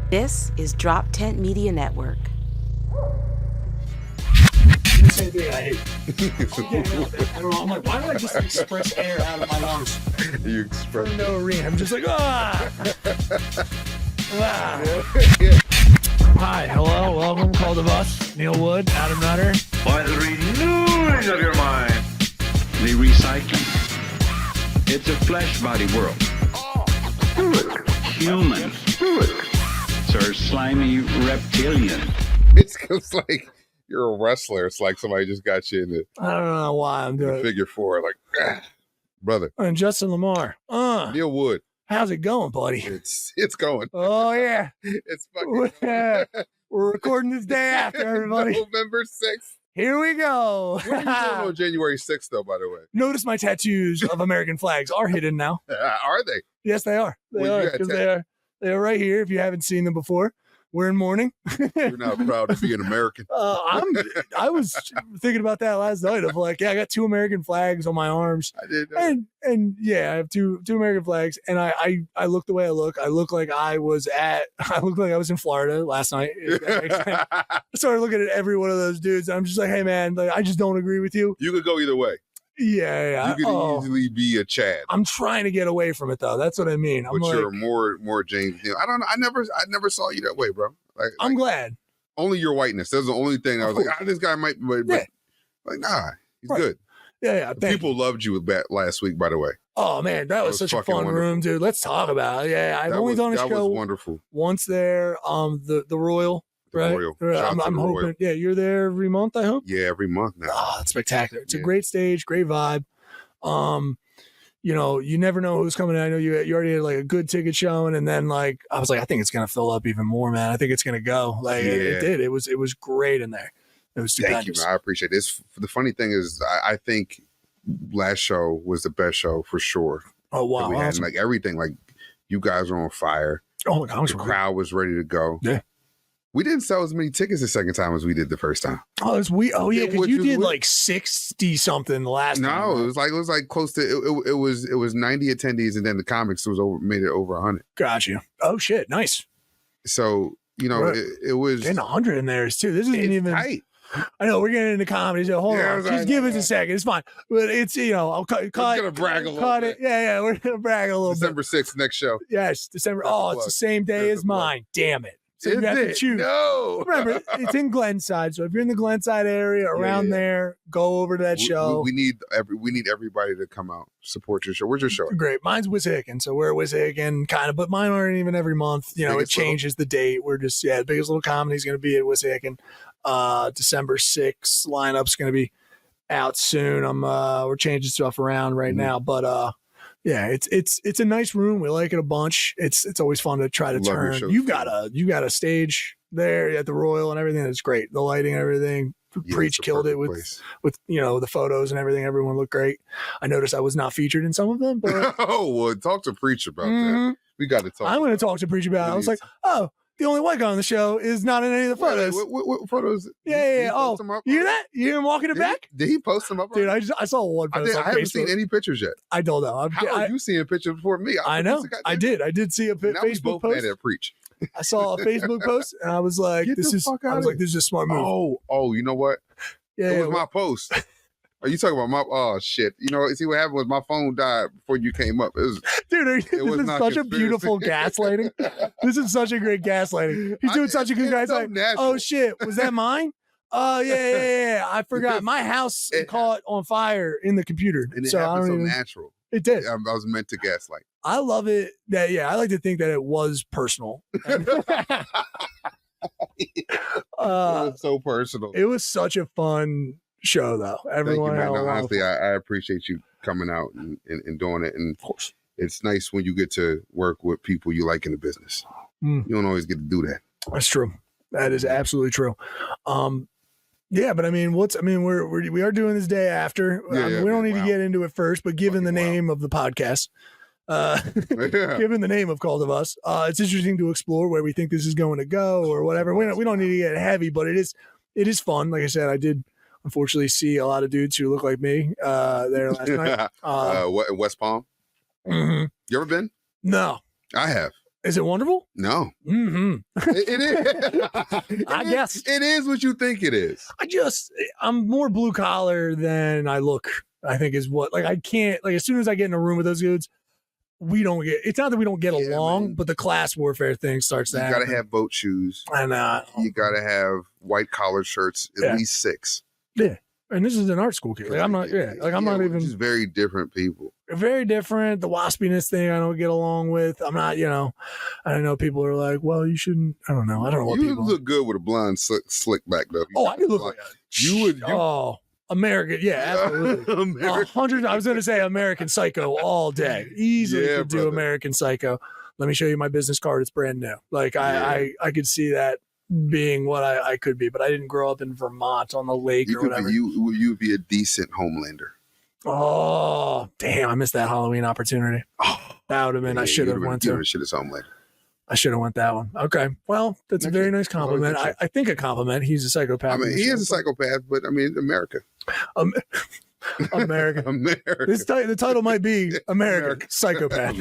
This is DROPTENT Media Network. Same thing I hate. I don't know. I'm like, why do I just express air out of my lungs? You express For no reason. I'm just like, ah. Hi, hello, welcome. Called of us. Neil Wood, Adam Nutter. By the renewing of your mind. The recycling. It's a flesh body world. Humans. Sir, slimy reptilian. it's like you're a wrestler. It's like somebody just got you in the I don't know why I'm doing it. figure four. Like, brother. And Justin Lamar. Neil Wood. How's it going, buddy? It's going. Oh, yeah. It's fucking going. We're recording this day after, everybody. November 6th. Here we go. What are you doing on January 6th, though, by the way? Notice my tattoos of American flags are hidden now. Are they? Yes, they are. They Well, you are. got Because they are right here. If you haven't seen them before, we're in mourning. You're not proud to be an American. I was thinking about that last night. Of like, yeah, I got two American flags on my arms, I did know. and yeah, I have two American flags, and I look the way I look. I look like I was in Florida last night. I started looking at every one of those dudes, and I'm just like, hey man, like I just don't agree with you. You could go either way. Yeah. You could easily be a Chad. I'm trying to get away from it though. That's what I mean. I'm But like, you're more James Neal. I don't know. I never saw you that way, bro. I'm glad. Only your whiteness. That's the only thing I was like, this guy might, but Yeah. like, nah, he's Right. good. Yeah. People loved you last week, by the way. Oh man, that was such a fucking fun wonderful. room, dude. Let's talk about it. Yeah, I've only done a that show was wonderful. once there. The Royal, The right? Royal. Shout out to I'm the hoping. Royal. Yeah, you're there every month. I hope. Yeah, every month now. Oh, that's spectacular. It's a Yeah. great stage, great vibe. You know, you never know who's coming in. I know you already had like a good ticket showing, and then like I was like, I think it's gonna fill up even more, man. I think it's gonna go. Like it did. It was great in there. It was stupendous. Thank you, man. I appreciate this. The funny thing is, I think last show was the best show for sure. Oh wow, that we had. awesome. Like everything, like you guys were on fire. Oh my gosh, The crowd was ready to go. Yeah. We didn't sell as many tickets the second time as we did the first time. Oh, it's we. Oh yeah, because Which you was did weird. like 60 something the last time. No, right? it was like close to it was 90 attendees, and then the comics made it over 100. Got you. Oh shit, nice. So you know Right. it was Getting 100 in there too. This isn't it's even. tight. I know we're getting into comedy. So hold Yeah, on, I just know, give us yeah. a second. It's fine. But it's I'll cut. gonna brag a little cut bit. it. Yeah, we're gonna brag a little December 6th, next show. bit. Yes, December. There's Oh, the it's the plug. same day There's as the plug. mine. Damn it. So Is you have to it? choose. No. Remember, it's in Glenside. So if you're in the Glenside area, around yeah. there, go over to that show. We need everybody to come out, support your show. Where's your show? Great. Mine's Wissahickon, so we're at Wissahickon, kind of, but mine aren't even every month. You know, it Biggest Little? changes the date. We're just the biggest little comedy is going to be at Wissahickon. December 6th lineup's going to be out soon. We're changing stuff around right Mhm. now, but yeah, it's a nice room. We like it a bunch. It's always fun to try to Love your turn. shows, You too. got a stage there at the Royal and everything. It's great. The lighting and everything. Yeah, Preach it's a killed it perfect with place. the photos and everything. Everyone looked great. I noticed I was not featured in some of them, but Oh, well, talk to Preach about that. Mhm. We got to talk. I'm going to talk to Preach about it. I was like, oh, the only white guy on the show is not in any of the photos. What photos? Yeah. Did he Oh, post them up? you hear that? You hear him walking it Did back? Did he post them up? Dude, I saw one I post on haven't Facebook. seen any pictures yet. I don't know. How are you seeing pictures before me? I know. I did see a Now we Facebook both mad post. at Preach. I saw a Facebook post and I was like, Get this the is fuck outta here. this is a smart move. Oh, you know what? Yeah, It was my post. Are you talking about my? Oh shit! You know, see what happened was my phone died before you came up. It was dude, this was is not such a conspiracy. beautiful gaslighting. This is such a great gaslighting. He's doing such a good It's so gaslighting. natural. Oh shit, was that mine? Oh yeah. I forgot. My house caught on fire in the computer. and it So I happened don't so even. natural. It did. I was meant to gaslight. I love it. That I like to think that it was personal. It was so personal. It was such a fun show, though. Thank you, Everyone had man. a No, lot of honestly, fun. I appreciate you coming out and doing it. And Of course. it's nice when you get to work with people you like in the business. Mm. You don't always get to do that. That's true. That is absolutely true. Yeah, but I mean, we are doing this day after. Yeah, We don't need wow. to get into it first, but given the Fucking wow. name of the podcast, Yeah. given the name of Called of Us, it's interesting to explore where we think this is going to go or whatever. We don't need to get heavy, but it is fun. Like I said, I did unfortunately see a lot of dudes who look like me there last night. What in West Palm? Mhm. You ever been? No. I have. Is it wonderful? No. Mm-hmm. It is. I guess. It is what you think it is. I'm more blue collar than I look, I think is what, like, I can't, like, as soon as I get in a room with those dudes, it's not that we don't get along, man. but the class warfare thing starts to happen. You got to have boat shoes. And, you got to have white collar shirts, at least 6. Yeah. And this is an art school kid. Like, I'm not even. Just very different people. Very different. The waspiness thing I don't get along with. I'm not, I know people are like, well, you shouldn't. I don't know. I don't know what you people. You look good with a blonde slick back though. I look like American. Yeah, absolutely. 100. I was going to say American Psycho all day. Easily could do American Psycho. Let me show you my business card. It's brand new. Like I could see that being what I could be, but I didn't grow up in Vermont on the lake or whatever. You would be a decent Homelander. Oh, damn. I missed that Halloween opportunity. That would have been, I should have went to. Shit is Homelander. I should have went that one. Okay. Well, that's a very nice compliment. I think a compliment. He's a psychopath. I mean, he is a psychopath, but I mean, America. America. America. The title might be American Psychopath.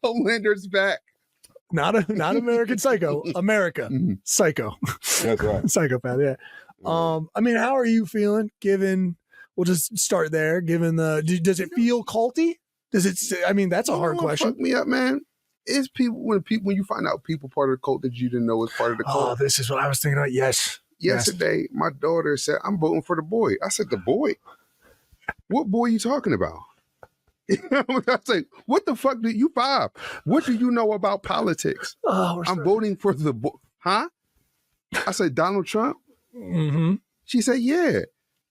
Homelander's back. Not American Psycho, America Psycho. That's right. Psychopath, yeah. I mean, how are you feeling given, we'll just start there, given does it feel culty? Does it, I mean, that's a hard question. Fuck me up, man. It's when you find out people part of the cult that you didn't know was part of the cult. Oh, this is what I was thinking about. Yes. Yesterday, my daughter said, I'm voting for the boy. I said, the boy? What boy are you talking about? I was like, what the fuck did you 5? What do you know about politics? I'm voting for the boy. Huh? I said, Donald Trump? Mm-hmm. She said, yeah.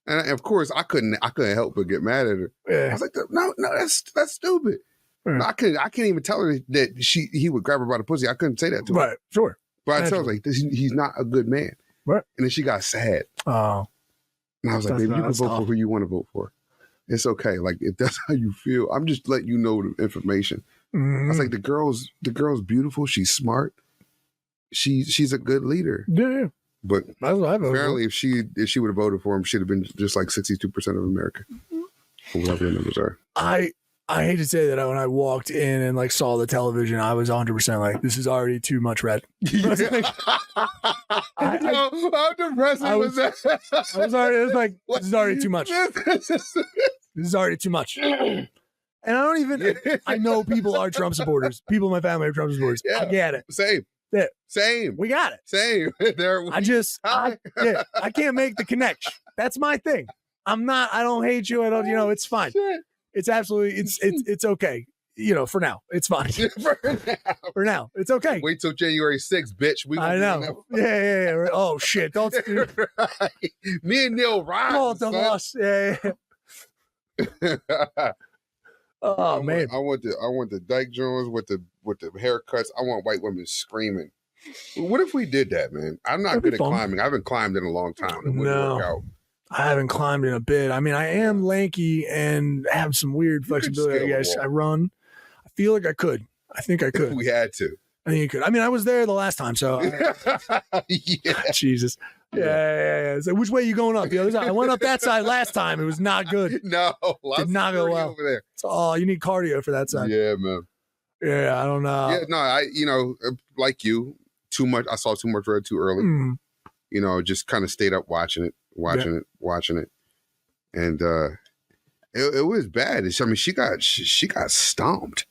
And of course, I couldn't help but get mad at her. Yeah. I was like, no, that's stupid. Yeah. No, I can't even tell her that he would grab her by the pussy. I couldn't say that to her. Right, sure. But I told her, like, he's not a good man. Right. And then she got sad. Oh. And I was like, baby, you can vote for who you want to vote for. It's okay. Like, if that's how you feel, I'm just letting you know the information. Mm-hmm. I was like, the girl's beautiful. She's smart. She's a good leader. Yeah. But apparently, if she would have voted for him, she'd have been just like 62% of America. Whatever the numbers are. I hate to say that when I walked in and like saw the television, I was 100% like, this is already too much red. How depressing was that? It was like, this is already too much. This is already too much. And I know people are Trump supporters. People in my family are Trump supporters. Yeah. I get it. Same. Yeah. Same. We got it. Same. I can't make the connection. That's my thing. I don't hate you. I don't, it's fine. Shit. It's absolutely, it's okay. For now, it's fine. For now, it's okay. Wait till January 6th, bitch. I know. Yeah. Oh shit! Don't. Me and Neil Ryan. Oh, the loss. Yeah. Oh man. I want the Dyke Jones with the haircuts. I want white women screaming. What if we did that, man? I'm not good at climbing. I haven't climbed in a long time. It wouldn't work out. I haven't climbed in a bit. I mean, I am lanky and have some weird flexibility. I guess I run. I feel like I could. I think I could. If we had to. I think you could. I mean, I was there the last time, so. Yeah. Jesus. Yeah. So which way are you going up? The other side. I went up that side last time. It was not good. No. Did not go well. Over there. So, you need cardio for that side. Yeah, man. Yeah, I don't know. Yeah, no, like you, too much. I saw too much red too early. Just kind of stayed up watching it. And it was bad. I mean, she got stomped.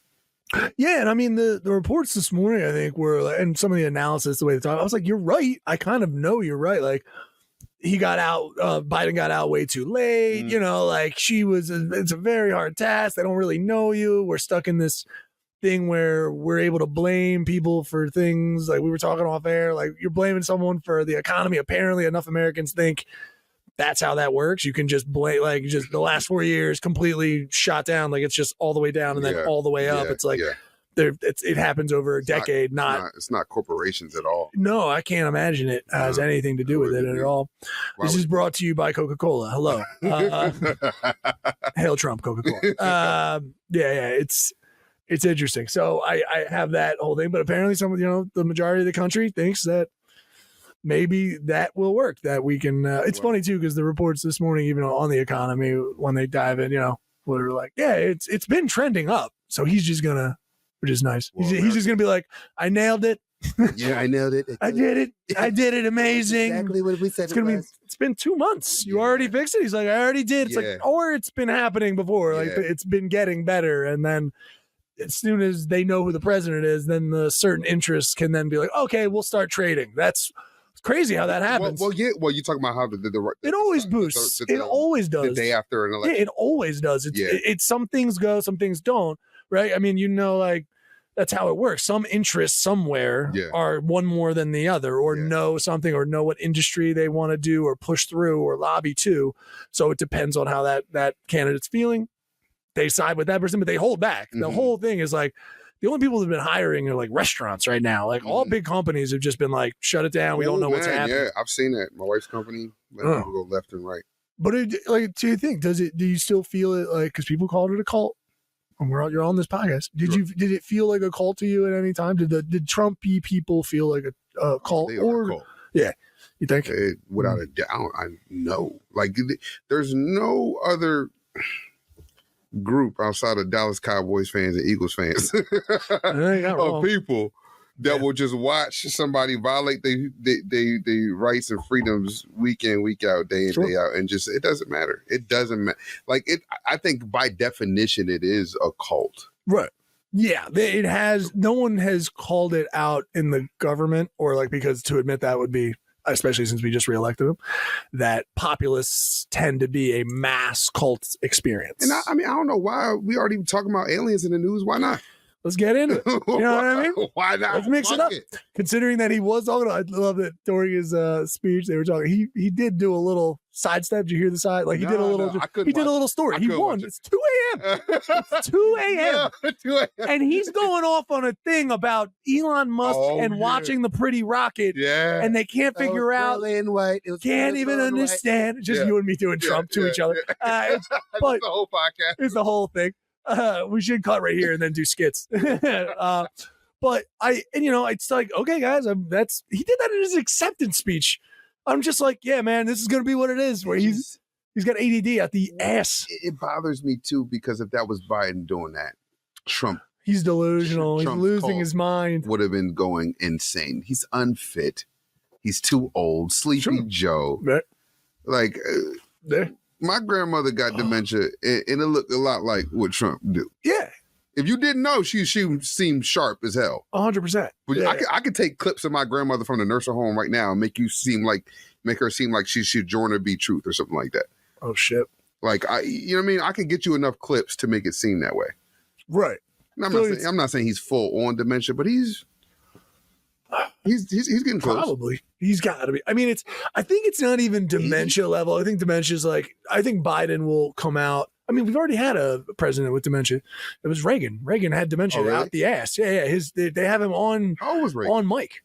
Yeah, and I mean the reports this morning, I think, were, and some of the analysis, the way they talk, I was like, you're right. I kind of know you're right. Like, he got out, Biden got out way too late. Like it's a very hard task. They don't really know you. We're stuck in this thing where we're able to blame people for things, like we were talking off air, like you're blaming someone for the economy. Apparently enough Americans think that's how that works. You can just blame, like, just the last 4 years completely shot down, like it's just all the way down and then all the way up. It's like it happens over a decade. It's not corporations at all. No, I can't imagine it has anything to do with it at all. This is brought to you by Coca-Cola. Hello. Hail Trump, Coca-Cola. It's interesting. So I have that whole thing, but apparently the majority of the country thinks that maybe that will work, that we can, it's funny too, because the reports this morning, even on the economy, when they dive in, were like, yeah, it's been trending up. So he's just gonna which is nice. Well, He's just gonna be like, I nailed it. Yeah, I nailed it. I did it. I did it. Amazing. Exactly what we said. It's gonna be. It's been 2 months. You already fixed it. He's like, I already did. It's like, or it's been happening before. Like it's been getting better, and then as soon as they know who the president is, then the certain interests can then be like, okay, we'll start trading. That's crazy how that happens. Well, yeah. Well, you talking about how it always boosts. It always does. The day after an election. Yeah, it always does. It's some things go, some things don't. Right? I mean, like. That's how it works. Some interests somewhere are one more than the other, or know something, or know what industry they want to do, or push through, or lobby to. So it depends on how that candidate's feeling. They side with that person, but they hold back. The whole thing is like the only people that have been hiring are like restaurants right now. Like all big companies have just been like, shut it down. We don't know what's happening. Yeah, I've seen that. My wife's company let people go left and right. But do you think do you still feel it like because people called it a cult? You're on this podcast. Did it feel like a cult to you at any time? Did Trumpy people feel like a cult? They are a cult. Yeah, you think? Without a doubt, I know. Like, there's no other group outside of Dallas Cowboys fans and Eagles fans of people that will just watch somebody violate the rights and freedoms week in, week out, day in, day out, and just it doesn't matter. It doesn't matter. Like I think by definition it is a cult. Right. Yeah. It has. No one has called it out in the government, or like, because to admit that would be, especially since we just reelected them, that populists tend to be a mass cult experience. And I mean, I don't know why we already talking about aliens in the news. Why not? Let's get into it. You know what I mean? Why not? Let's mix it up. Considering that he was talking, I love that during his speech they were talking. He did do a little sidestep. Did you hear the side? Like he did a little. He did a little story. He won. It's 2 a.m. It's 2 a.m. 2 a.m. And he's going off on a thing about Elon Musk and watching the pretty rocket. Yeah. And they can't figure out. White. Can't even understand. White. Just you and me doing Trump to each other. But the whole podcast. It's the whole thing. We should cut right here and then do skits. But it's like, okay, guys, he did that in his acceptance speech. I'm just like, yeah, man, this is gonna be what it is. Where he's got ADD at the ass. It bothers me too, because if that was Biden doing that, Trump, he's delusional. He's losing his mind. Would have been going insane. He's unfit. He's too old. Sleepy Joe. Right. Like. My grandmother got dementia, and it looked a lot like what Trump do. Yeah. If you didn't know, she seemed sharp as hell. 100%. But I could take clips of my grandmother from the nursing home right now and make her seem like she should join her be truth or something like that. Oh shit. Like you know what I mean? I can get you enough clips to make it seem that way. Right. I'm not saying he's full on dementia, but he's getting close. Probably. He's got to be. I mean, I think it's not even dementia level. I think dementia is like, I think Biden will come out. I mean, we've already had a president with dementia. It was Reagan. Reagan had dementia out the ass. Yeah. They have him on. How old was Reagan? On mic.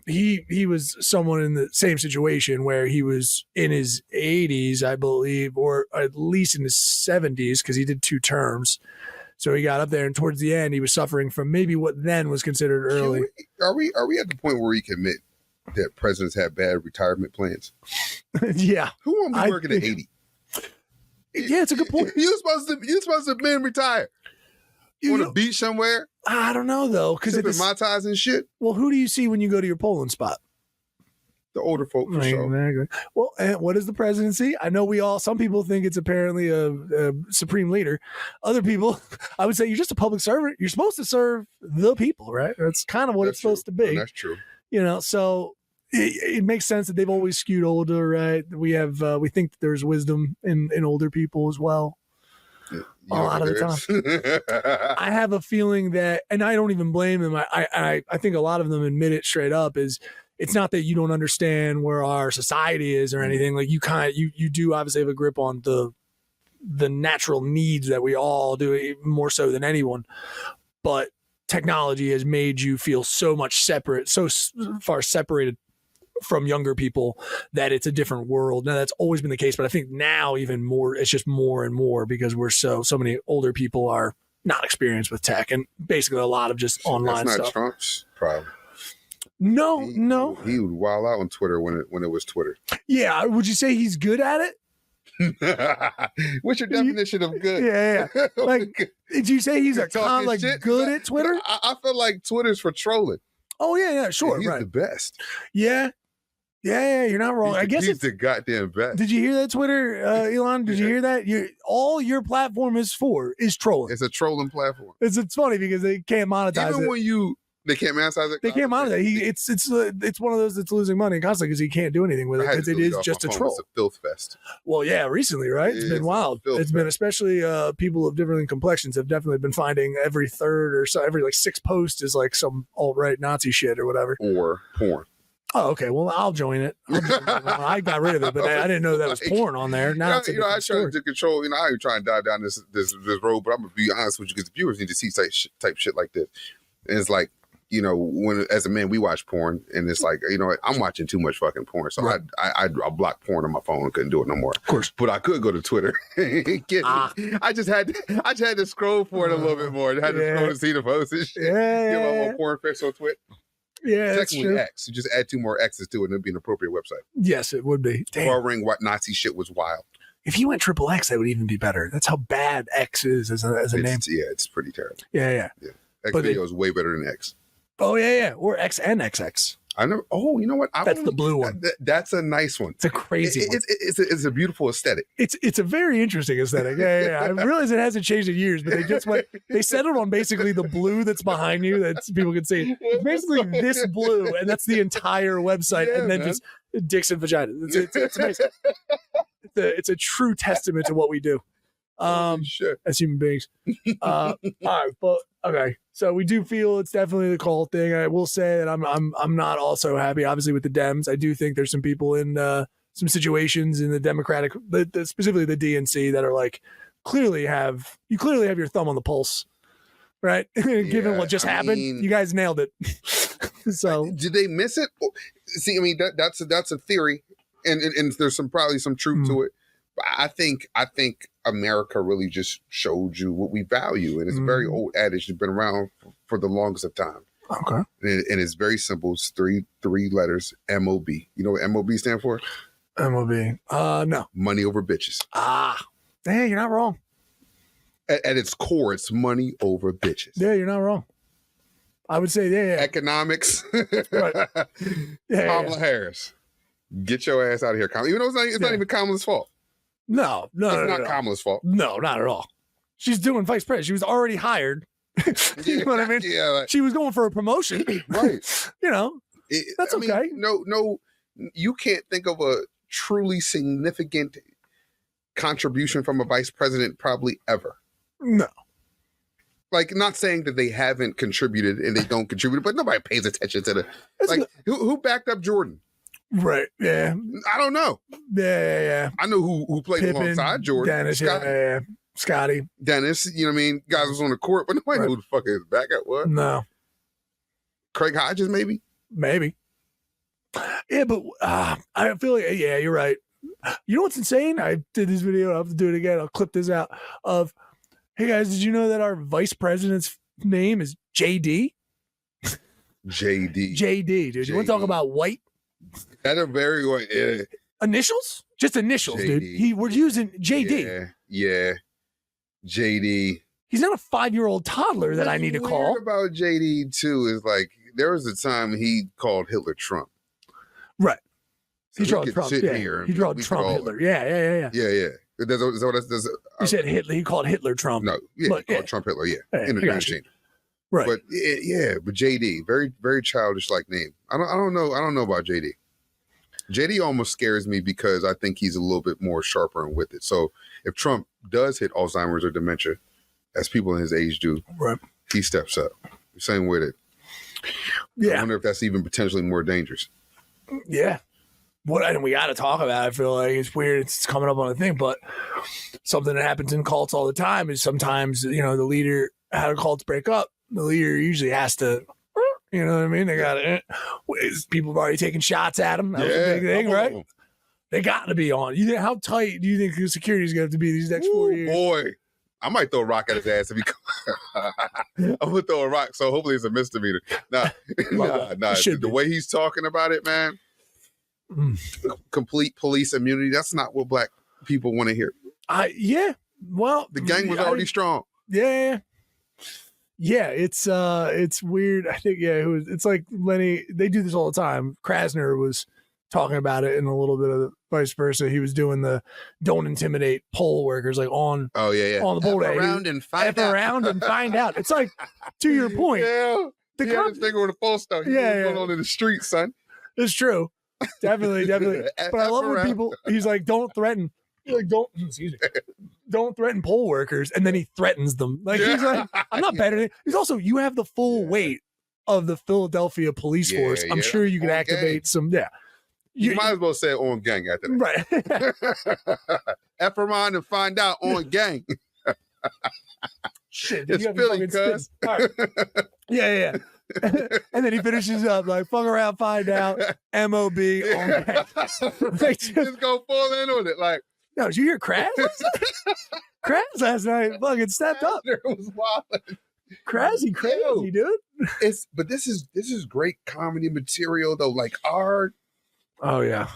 He was someone in the same situation where he was in his 80s, I believe, or at least in his 70s, because he did 2 terms. So he got up there, and towards the end, he was suffering from maybe what then was considered early. Are we at the point where we can admit that presidents have bad retirement plans? Yeah. Who won't be working at 80? Yeah, it's a good point. You're supposed to have been retired. On a beach somewhere? I don't know, though. Because Mai Tais and shit? Well, who do you see when you go to your polling spot? The older folk, for sure. Well, and what is the presidency? I know some people think it's apparently a supreme leader. Other people, I would say you're just a public servant. You're supposed to serve the people, right? That's kind of what it's supposed to be. That's true. So it makes sense that they've always skewed older, right? We think that there's wisdom in older people as well. Yeah, a lot of the time. I have a feeling that, and I don't even blame them. I think a lot of them admit it straight up, is it's not that you don't understand where our society is or anything. Like you do obviously have a grip on the natural needs that we all do, more so than anyone. But technology has made you feel so far separated from younger people that it's a different world. Now that's always been the case, but I think now even more, it's just more and more because we're so many older people are not experienced with tech and basically a lot of just online stuff. That's not Trump's problem. No. He would wild out on Twitter when it was Twitter. Yeah. Would you say he's good at it? What's your definition of good? Yeah. Like, did you say he's Talking shit? good at Twitter? I feel like Twitter's for trolling. Oh yeah, sure, And he's right. the best. Yeah, you're not wrong. I guess he's it's the goddamn best. Did you hear that, Twitter, Elon? Did you hear that? All your platform is trolling. It's a trolling platform. It's funny because they can't monetize Even it. when they can't monetize it. They can't monetize it. It's one of those that's losing money constantly because he can't do anything with it because it is just a troll. It's a filth fest. Well, yeah, recently, right? It's been wild. It's been especially people of different complexions have definitely been finding every third or so, every like 6 posts is like some alt-right Nazi shit or whatever. Or porn. Oh, okay. Well, I'll join it. I got rid of it, but I didn't know that was porn on there. Now it's a I story. try to control. I ain't trying to dive down this road, but I'm gonna be honest with you because viewers need to see type shit like this. And it's like, when as a man we watch porn, and it's like, I'm watching too much fucking porn, so right. I blocked porn on my phone and couldn't do it no more. Of course, but I could go to Twitter. I just had to scroll for it a little bit more. I had to scroll to see the posts and shit. Yeah, Give my porn fix on Twitter. Yeah, that's Secondly, true. X. You just add 2 more X's to it, and it'd be an appropriate website. Yes, it would be. Damn. Covering what Nazi shit was wild. If you went XXX, that would even be better. That's how bad X is as a name. Yeah, it's pretty terrible. Yeah. X video is way better than X. Oh yeah, or X and XX. I know. Oh, you know what? That's the blue one. That's a nice one. It's a crazy one. It's a beautiful aesthetic. It's a very interesting aesthetic. Yeah. I realize it hasn't changed in years, but they settled on basically the blue that's behind you that people can see. It's basically this blue, and that's the entire website, and then just dicks and vaginas. It's amazing. It's a true testament to what we do. As human beings. All right, but okay. So we do feel it's definitely the cult thing. I will say that I'm not also happy, obviously, with the Dems. I do think there's some people in some situations in the Democratic, specifically the DNC, that are like clearly have your thumb on the pulse, right? Given what just happened, you guys nailed it. So did they miss it? See, I mean that's a theory, and there's probably some truth to it. I think America really just showed you what we value, and it's a very old adage that's been around for the longest of time. Okay, and it's very simple. It's three letters. MOB. You know what MOB stand for? MOB. No. Money over bitches. Hey, you're not wrong. At its core, it's money over bitches. Yeah, you're not wrong. I would say, yeah. Economics. Right. Kamala Harris. Get your ass out of here, Kamala. Even though it's not even Kamala's fault. No, it's not Kamala's fault. No, not at all. She's doing vice president. She was already hired. You know what I mean? Yeah, she was going for a promotion. Right. That's okay. No, you can't think of a truly significant contribution from a vice president probably ever. No. Like, not saying that they haven't contributed and they don't contribute, but nobody pays attention to who backed up Jordan? Right. Yeah. I don't know. Yeah. I know who played Pippen, alongside Jordan. Dennis. Yeah. Scotty. Dennis. You know what I mean? Guys was on the court, but nobody knew who the fuck his backup was. No. Craig Hodges, maybe. Yeah, but I feel like you're right. You know what's insane? I did this video. I'll have to do it again. I'll clip this out. Hey guys, did you know that our vice president's name is JD? JD, dude. You want to talk about white? That's a very white. Yeah. Initials? Just initials, JD. Dude. We're using JD. Yeah. JD. He's not a 5-year-old toddler that I need to call. What about JD too is like there was a time he called Hitler Trump. Right. So he drawed Trump. Yeah. He drawed Trump Hitler. Yeah. He said Hitler. He called Hitler Trump. No, he called Trump Hitler. Yeah, in the exchange. Right. But but JD, very very childish like name. I don't know about JD. JD almost scares me because I think he's a little bit more sharper and with it. So if Trump does hit Alzheimer's or dementia, as people in his age do, right, he steps up. Same with it. Yeah. I wonder if that's even potentially more dangerous. Yeah. And we got to talk about it. I feel like it's weird. It's coming up on a thing, but something that happens in cults all the time is sometimes, the leader, how do cults break up? The leader usually has to, you know what I mean? They got it. People have already taken shots at him. That was a big thing, right? They got to be on. How tight do you think the security is going to have to be these next 4 years? Boy, I might throw a rock at his ass if he I'm going to throw a rock, so hopefully it's a misdemeanor. Nah. The way he's talking about it, man, complete police immunity, that's not what black people want to hear. Yeah. Well, The gang was already strong. Yeah. Yeah, it's weird. I think it's like Lenny. They do this all the time. Krasner was talking about it, and a little bit of the vice versa. He was doing the don't intimidate poll workers like on on the poll day. around and find out. Around and find out. It's like to your point. Yeah, he had this thing on the poll stuff. Going on in the street, son. It's true. Definitely. But I love when people. He's like, don't threaten. Like, don't threaten poll workers, and then he threatens them. Like he's like, I'm not better than. He's also, you have the full weight of the Philadelphia police force. I'm sure you could activate some. Yeah, you might as well say on gang after that. Right. F around and find out on gang. Shit, it's Philly, cuz. Right. Yeah. And then he finishes up like, fuck around, find out, MOB on gang. Just go full in on it, like. No, did you hear Kraz? Kraz last night fucking stepped up. It was wild. Crazy, dude. But this is great comedy material though. Like oh yeah.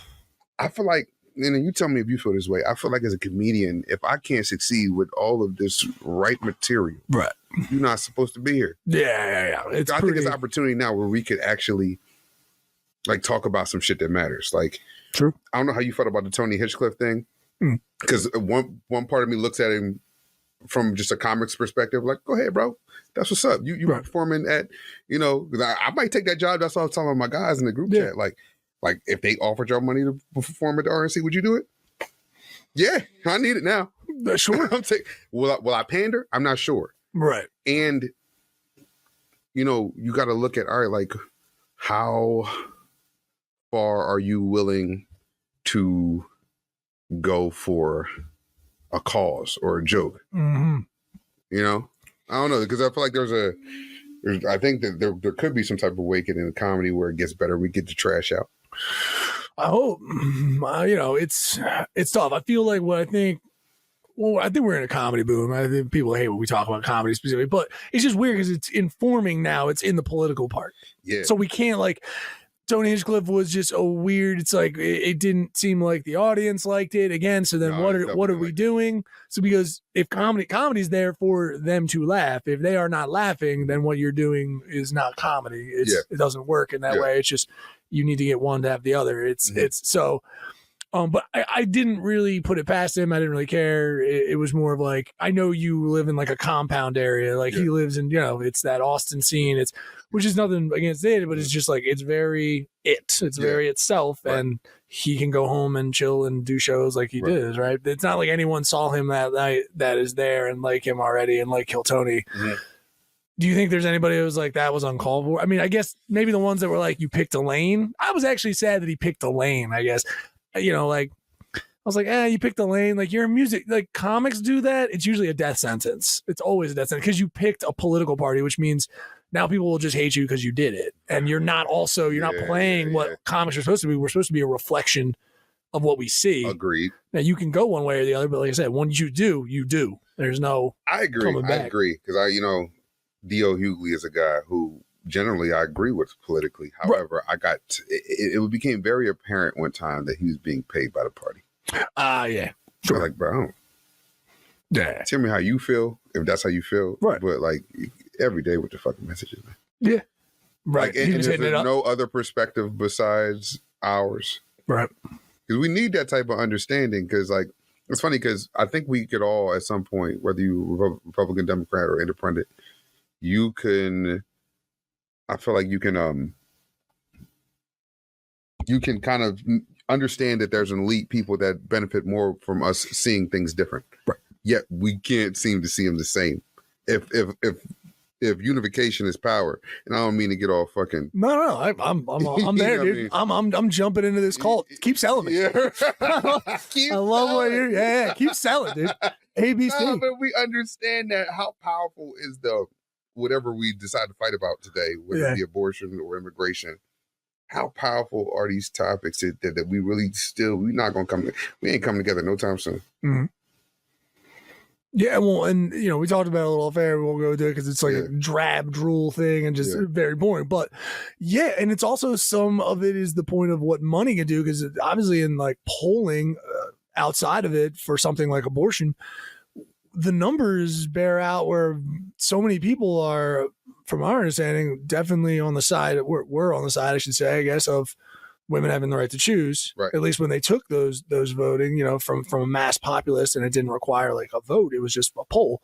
I feel like, and you tell me if you feel this way. I feel like as a comedian, if I can't succeed with all of this right material, right, you're not supposed to be here. Yeah. I think it's an opportunity now where we could actually like talk about some shit that matters. Like, true. I don't know how you felt about the Tony Hinchcliffe thing. Because one part of me looks at him from just a comics perspective, like, go ahead, bro. That's what's up. You right. Performing at, I might take that job. That's what I was telling my guys in the group chat. Like if they offered y'all money to perform at the RNC, would you do it? Yeah, I need it now. Sure. Will I pander? I'm not sure. Right. And, you got to look at, all right, like, how far are you willing to go for a cause or a joke? Mm-hmm. I don't know, because I feel like I think that there could be some type of awakening in comedy where it gets better. We get the trash out. I hope. It's tough. I feel like I think we're in a comedy boom. I think people hate when we talk about comedy specifically, but it's just weird because it's informing now. It's in the political part. Yeah. So we can't like. Tony Hinchcliffe was just a weird. It's like it didn't seem like the audience liked it again. So then what are we doing? So because if comedy's there for them to laugh, if they are not laughing, then what you're doing is not comedy. It doesn't work in that way. It's just you need to get one to have the other. It's so. But I didn't really put it past him. I didn't really care. It was more of like, I know you live in like a compound area. Like he lives in, it's that Austin scene. Which is nothing against it, but it's just like, it's very very itself. Right. And he can go home and chill and do shows like he did, right? It's not like anyone saw him that night that is there and like him already and like Kill Tony. Mm-hmm. Do you think there's anybody who was like, that was uncalled for? I mean, I guess maybe the ones that were like, you picked a lane. I was actually sad that he picked a lane, I guess. Like I was like, you picked a lane. Like you're in music, like comics do that. It's usually a death sentence. It's always a death sentence because you picked a political party, which means now people will just hate you because you did it. And you're not playing what comics are supposed to be. We're supposed to be a reflection of what we see. Agreed. Now you can go one way or the other, but like I said, when you do, you do. There's no. I agree. I agree because D.O. Hughley is a guy who generally I agree with politically. However, it became very apparent one time that he was being paid by the party. Yeah. Sure. Like, bro, tell me how you feel, if that's how you feel. Right. But like every day with the fucking messages, man. Yeah. Right. Like, and there's no other perspective besides ours. Right. Because we need that type of understanding. Because like, it's funny because I think we could all at some point, whether you Republican, Democrat, or independent, I feel like you can kind of understand that there's an elite people that benefit more from us seeing things different. Right. Yet we can't seem to see them the same. If unification is power, and I don't mean to get all fucking. No, I'm there, dude. I'm jumping into this cult. Keep selling me. Yeah. I love what you're. Yeah. Keep selling, dude. ABC. No, but we understand that how powerful is whatever we decide to fight about today, whether it be abortion or immigration, how powerful are these topics that we really we ain't coming together no time soon. Mm-hmm. Yeah, well, and we talked about it a little fair. We won't go into it because it's like a drab drool thing and just very boring. But and it's also some of it is the point of what money can do because obviously in like polling, outside of it for something like abortion, the numbers bear out where so many people are, from our understanding, definitely on the side, we're on the side, I should say, I guess, of women having the right to choose. Right. At least when they took those voting, from a mass populace, and it didn't require like a vote, it was just a poll.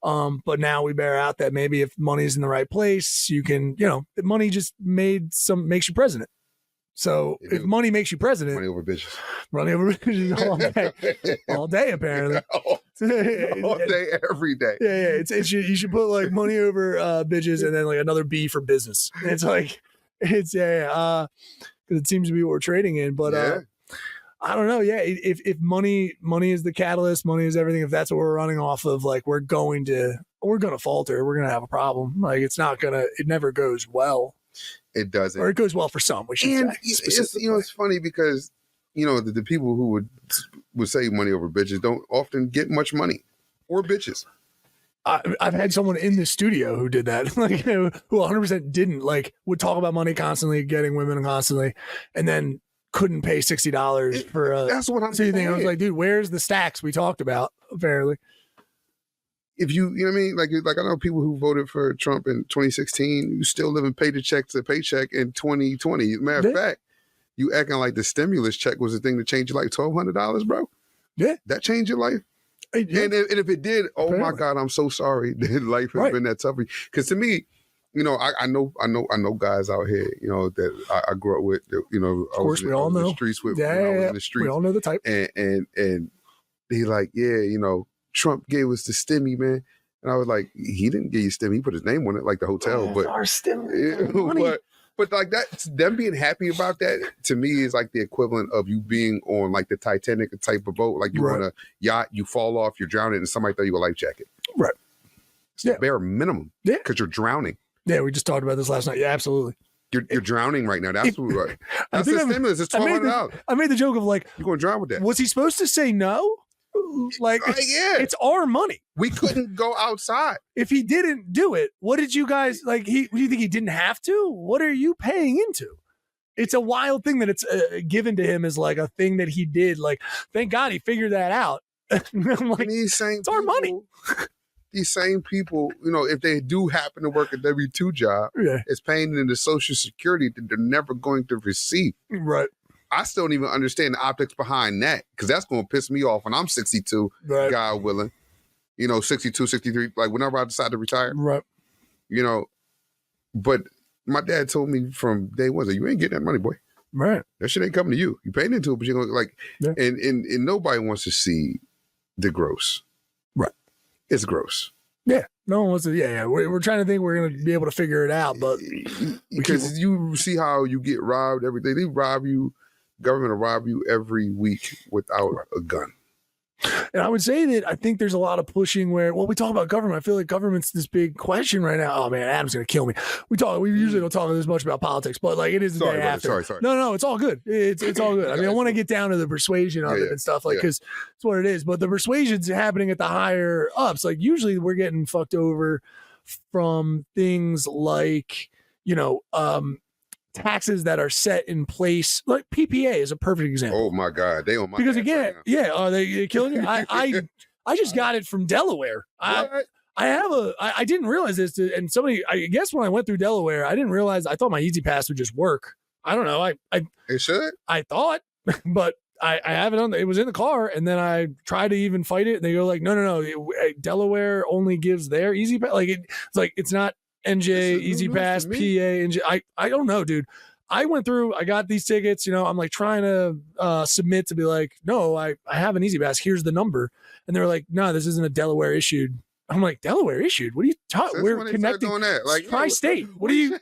But now we bear out that maybe if money's in the right place, you can, money just makes you president. So if money makes you president, money over bitches all day apparently, all day, every day. Yeah. You should put like money over bitches and then like another B for business. It's like because it seems to be what we're trading in. But I don't know. Yeah, if money is the catalyst, money is everything. If that's what we're running off of, like we're gonna falter. We're gonna have a problem. Like it never goes well. It doesn't, or it goes well for some. We should say. It's funny because the people who would say money over bitches don't often get much money or bitches. I've had someone in the studio who did that, like who 100% didn't, like would talk about money constantly, getting women constantly, and then couldn't pay $60 for a. That's what I'm saying. I was like, dude, where's the stacks we talked about? Apparently. If you know what I mean? Like I know people who voted for Trump in 2016, you still living paycheck to paycheck in 2020. Matter of fact, you acting like the stimulus check was the thing to change your life. $1,200, bro. Yeah. That changed your life. Yeah. And if it did, oh my God, I'm so sorry that life has been that tough. Because to me, I know guys out here, that I grew up with, of course, we all know. The streets with, when I was in the streets. We all know the type. And they like, Trump gave us the stimmy, man. And I was like, he didn't give you stimmy. He put his name on it, like the hotel. But our stimmy. But like that, them being happy about that, to me, is like the equivalent of you being on like the Titanic type of boat. Like you're on a yacht, you fall off, you're drowning, and somebody throw you a life jacket. Right. It's the bare minimum. Yeah. Because you're drowning. Yeah, we just talked about this last night. Yeah, absolutely. You're drowning right now. That's right. That's the stimulus. It's $1,200. I made the joke of like, you're going to drown with that. Was he supposed to say no? Like, it's our money. We couldn't go outside. If he didn't do it, what did you guys like? Do you think he didn't have to? What are you paying into? It's a wild thing that it's given to him as like a thing that he did. Like, thank God he figured that out. I'm like, it's our money. These same people, if they do happen to work a W-2 job, it's paying into Social Security that they're never going to receive. Right. I still don't even understand the optics behind that, because that's going to piss me off when I'm 62, God willing. 62, 63, like whenever I decide to retire. Right. But my dad told me from day one, you ain't getting that money, boy. Right. That shit ain't coming to you. You paid into it, but you're going to like, and nobody wants to see the gross. Right. It's gross. Yeah. No one wants to. Yeah. We're trying to think we're going to be able to figure it out, but. Because you see how you get robbed every day. They rob you. Government will rob you every week without a gun. And I would say that I think there's a lot of pushing where, we talk about government. I feel like government's this big question right now. Oh man, Adam's going to kill me. We usually don't talk as much about politics, but like it is the day after. Sorry. No, it's all good. It's all good. I mean, I want to get down to the persuasion of it and stuff because it's what it is. But the persuasion's happening at the higher ups. Like usually we're getting fucked over from things like, taxes that are set in place, like PPA is a perfect example. Oh my God, they on my because again, are they killing you? I just got it from Delaware. I didn't realize this, and somebody, I guess when I went through Delaware, I didn't realize. I thought my Easy Pass would just work. I don't know. It should. I thought, but I have it on. It was in the car, and then I tried to even fight it. And they go like, no. Delaware only gives their Easy Pass. Like it's like it's not. NJ, Easy Pass, PA, NJ. I don't know, dude. I went through, I got these tickets, I'm like trying to submit to be like, no, I have an Easy Pass. Here's the number. And they're like, no, this isn't a Delaware issued. I'm like, Delaware issued? What are you talking? We're connecting. Like, tri-state. What are you?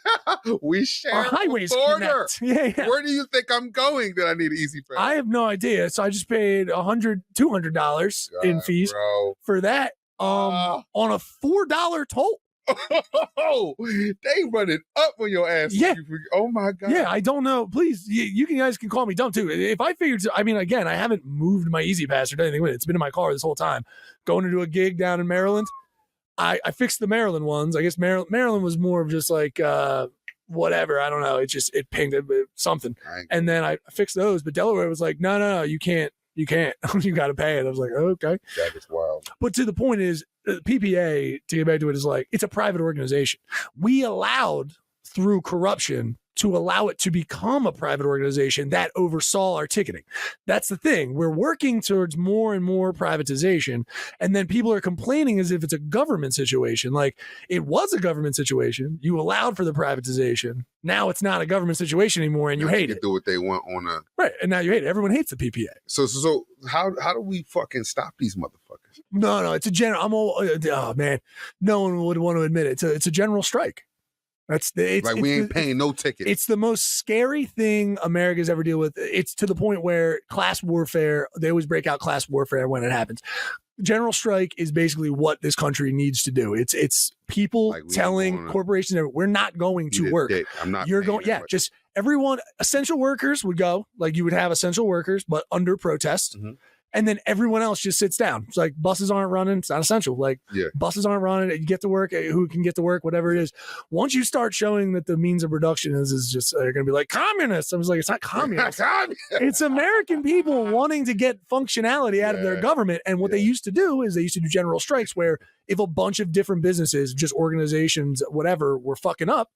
We share our highways border. Yeah. Where do you think I'm going that I need an Easy Pass? I have no idea. So I just paid $200 in fees for that on a $4 toll. Oh, they running up on your ass. Yeah. Oh my God. Yeah, I don't know. Please, you guys can call me dumb too. If I figured, I mean, again, I haven't moved my Easy Pass or done anything with it. It's been in my car this whole time. Going to do a gig down in Maryland, I fixed the Maryland ones. I guess Maryland was more of just like whatever. I don't know. It pinged something, and then I fixed those. But Delaware was like, no, you can't You can't. You got to pay it. I was like, okay. That is wild. But to the point is, PPA, to get back to it, is like, it's a private organization. We allowed, through corruption, to allow it to become a private organization that oversaw our ticketing. That's the thing. We're working towards more and more privatization, and then people are complaining as if it's a government situation. Like, it was a government situation. You allowed for the privatization. Now it's not a government situation anymore, and you hate it. Do what they want on a right, and now you hate it. Everyone hates the PPA. So how do we fucking stop these motherfuckers? No, it's a general. Oh man, no one would want to admit it. It's a general strike. We ain't paying no ticket. It's the most scary thing America's ever deal with. It's to the point where class warfare, they always break out class warfare when it happens. General strike is basically what this country needs to do. It's people telling corporations we're not going to work. I'm not. You're going. Yeah, just everyone. Essential workers would go. Like, you would have essential workers, but under protest. Mm-hmm. And then everyone else just sits down. It's like, buses aren't running. It's not essential. Like, buses aren't running. You get to work. Who can get to work? Whatever it is. Once you start showing that the means of production is just, they're going to be like communists. I was like, it's not communists. It's American people wanting to get functionality out of their government. And what they used to do is they used to do general strikes where if a bunch of different businesses, just organizations, whatever, were fucking up,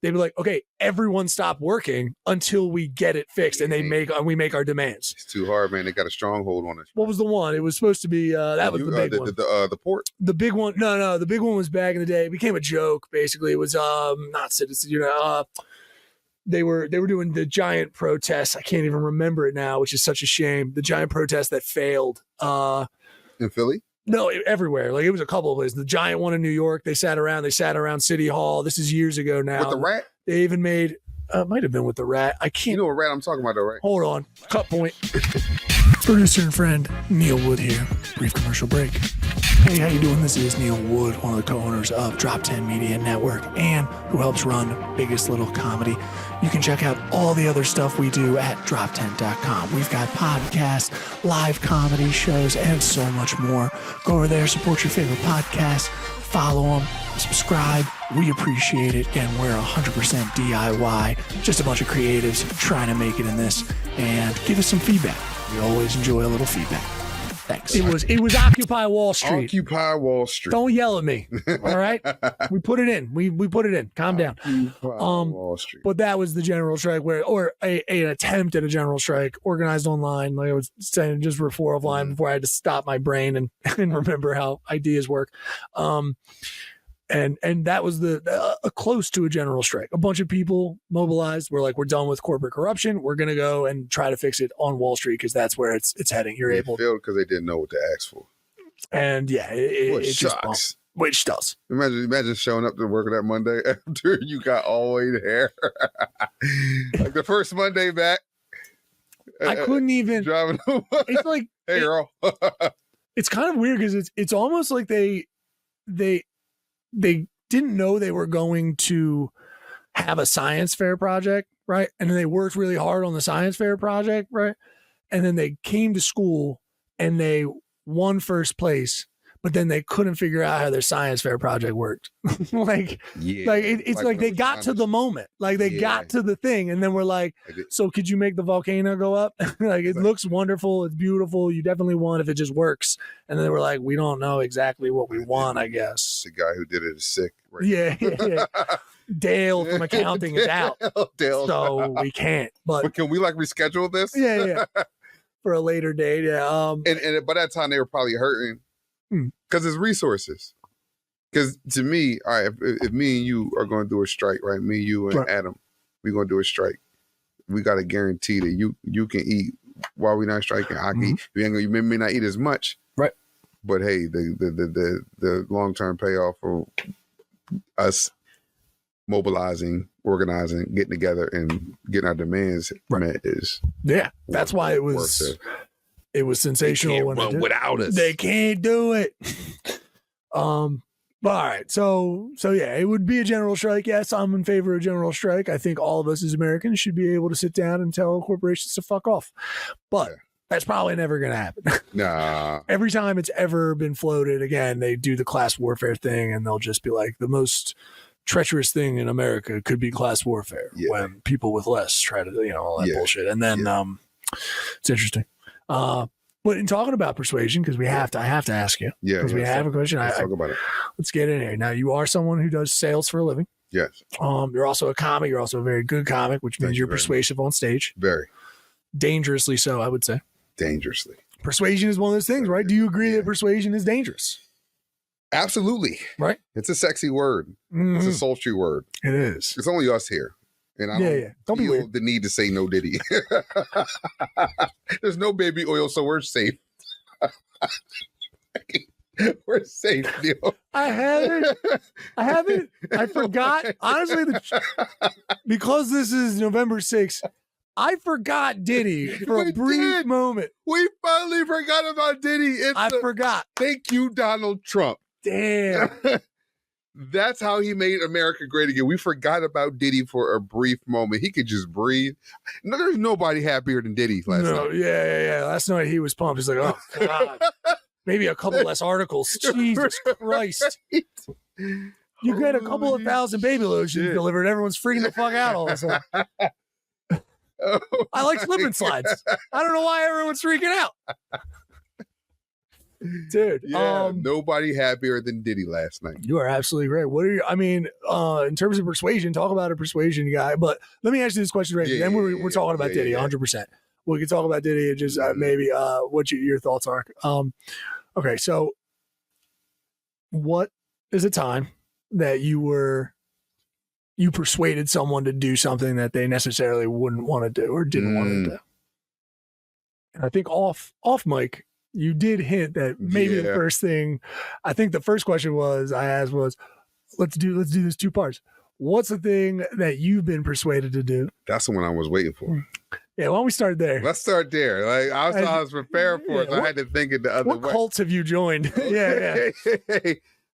they'd be like, okay, everyone stop working until we get it fixed, and we make our demands. It's too hard, man. They got a stronghold on us. What was the one? It was supposed to be that was the big one. The port. The big one. No. The big one was back in the day. It became a joke. Basically, it was not citizens. They were doing the giant protests. I can't even remember it now, which is such a shame. The giant protest that failed. In Philly. No, everywhere. Like, it was a couple of places. The giant one in New York, they sat around City Hall. This is years ago now. With the rat? They even made, might have been with the rat. I can't. You know what rat I'm talking about, though, right? Hold on. Cut point. Producer and friend, Neil Wood here. Brief commercial break. Hey, how you doing? This is Neil Wood, one of the co-owners of DROPTENT Media Network, and who helps run Biggest Little Comedy. You can check out all the other stuff we do at droptent.com. We've got podcasts, live comedy shows, and so much more. Go over there, support your favorite podcasts, follow them, subscribe. We appreciate it. Again, we're 100% DIY, just a bunch of creatives trying to make it in this, and give us some feedback. We always enjoy a little feedback. Thanks. It was Occupy Wall Street. Occupy Wall Street. Don't yell at me. All right. We put it in. We put it in. Calm down. Wall Street. But that was the general strike or an attempt at a general strike organized online. Like I was saying just before before I had to stop my brain and remember how ideas work. And that was close to a general strike. A bunch of people mobilized. We're like, we're done with corporate corruption. We're going to go and try to fix it on Wall Street because that's where it's heading. They failed because they didn't know what to ask for. And it just bumped, which does. Imagine showing up to work that Monday after you got all white hair. Like the first Monday back. I couldn't even. Driving away. It's like, hey, girl. It's kind of weird because it's almost like they didn't know they were going to have a science fair project, right? And then they worked really hard on the science fair project, right? And then they came to school and they won first place, but then they couldn't figure out how their science fair project worked. It's like they got to the moment, like they got to the thing, and then we're like, so could you make the volcano go up? Like, it looks wonderful, it's beautiful, you definitely won if it just works. And then they were like, we don't know exactly what we want, I guess. The guy who did it is sick. Right? Yeah. Dale from accounting is out. So we can't. But can we reschedule this? Yeah. For a later date, yeah. And by that time they were probably hurting because it's resources. Because to me, all right, if me and you are going to do a strike, right? Me, you, and Adam, we're going to do a strike. We got to guarantee that you can eat while we're not striking. I can eat. You may not eat as much, right? But hey, the long-term payoff for us mobilizing, organizing, getting together, and getting our demands met is that's why it was sensational. They can't run without us. They can't do it. All right, so yeah, it would be a general strike. Yes, I'm in favor of general strike. I think all of us as Americans should be able to sit down and tell corporations to fuck off. But that's probably never going to happen. Nah. Every time it's ever been floated, again, they do the class warfare thing, and they'll just be like, the most treacherous thing in America could be class warfare when people with less try to, all that bullshit. And then it's interesting. But in talking about persuasion, because I have to ask you. Yeah. Because we have a question. Let's talk about it. Let's get in here. Now, you are someone who does sales for a living. Yes. You're also a comic. You're also a very good comic, which means you're persuasive on stage. Very. Dangerously so, I would say. Dangerously. Persuasion is one of those things, right? Do you agree that persuasion is dangerous? Absolutely. Right? It's a sexy word. It's a sultry word. It is. It's only us here. And I don't be feel weird. the need to say no Diddy. There's no baby oil, so we're safe. We're safe, Neil. I haven't. I forgot. Honestly, because this is November 6th, I forgot Diddy for a brief moment. We finally forgot about Diddy. I forgot. Thank you, Donald Trump. Damn. That's how he made America great again. We forgot about Diddy for a brief moment. He could just breathe. No, there's nobody happier than Diddy last night. Yeah. Last night he was pumped. He's like, oh, God. Maybe a couple less articles. Jesus Christ. You get a couple of thousand baby lotions delivered. Everyone's freaking the fuck out all of a sudden. I like slip and slides. I don't know why everyone's freaking out. Dude, nobody happier than Diddy last night. You are absolutely right. What are you? I mean, in terms of persuasion, talk about a persuasion guy. But let me ask you this question right then. We're talking about Diddy, 100%. We can talk about Diddy and just maybe what your thoughts are. Okay, so what is a time that you persuaded someone to do something that they necessarily wouldn't want to do or didn't want to do? And I think off mic, you did hint that maybe the first thing, I think the first question I asked was, let's do this 2 parts. What's the thing that you've been persuaded to do? That's the one I was waiting for. Yeah, why don't we start there? Let's start there. Like I was prepared for it, so I had to think it the other way. What cults have you joined? Yeah.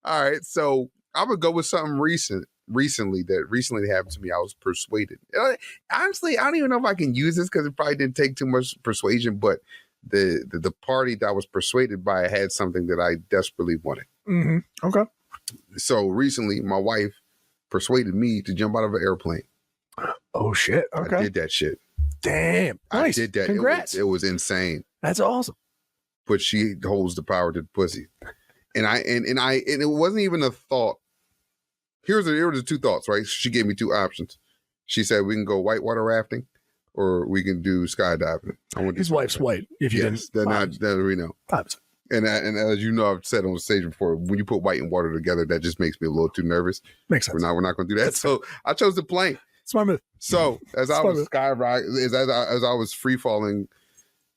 All right, so I would go with something recently that happened to me. I was persuaded. Honestly, I don't even know if I can use this because it probably didn't take too much persuasion, but the party that I was persuaded by had something that I desperately wanted. Mm-hmm. Okay. So recently, my wife persuaded me to jump out of an airplane. Oh shit! Okay. I did that shit. Damn. Nice. I did that. Congrats. It was insane. That's awesome. But she holds the power to the pussy, and it wasn't even a thought. Here were the 2 thoughts, right? She gave me 2 options. She said we can go whitewater rafting, or we can do skydiving. His wife's white. If you didn't, then we know. And as you know, I've said on stage before, when you put white and water together, that just makes me a little too nervous. Makes sense. We're not going to do that. So I chose the plane. Smart move. So as I was skyrocketing, as I was free falling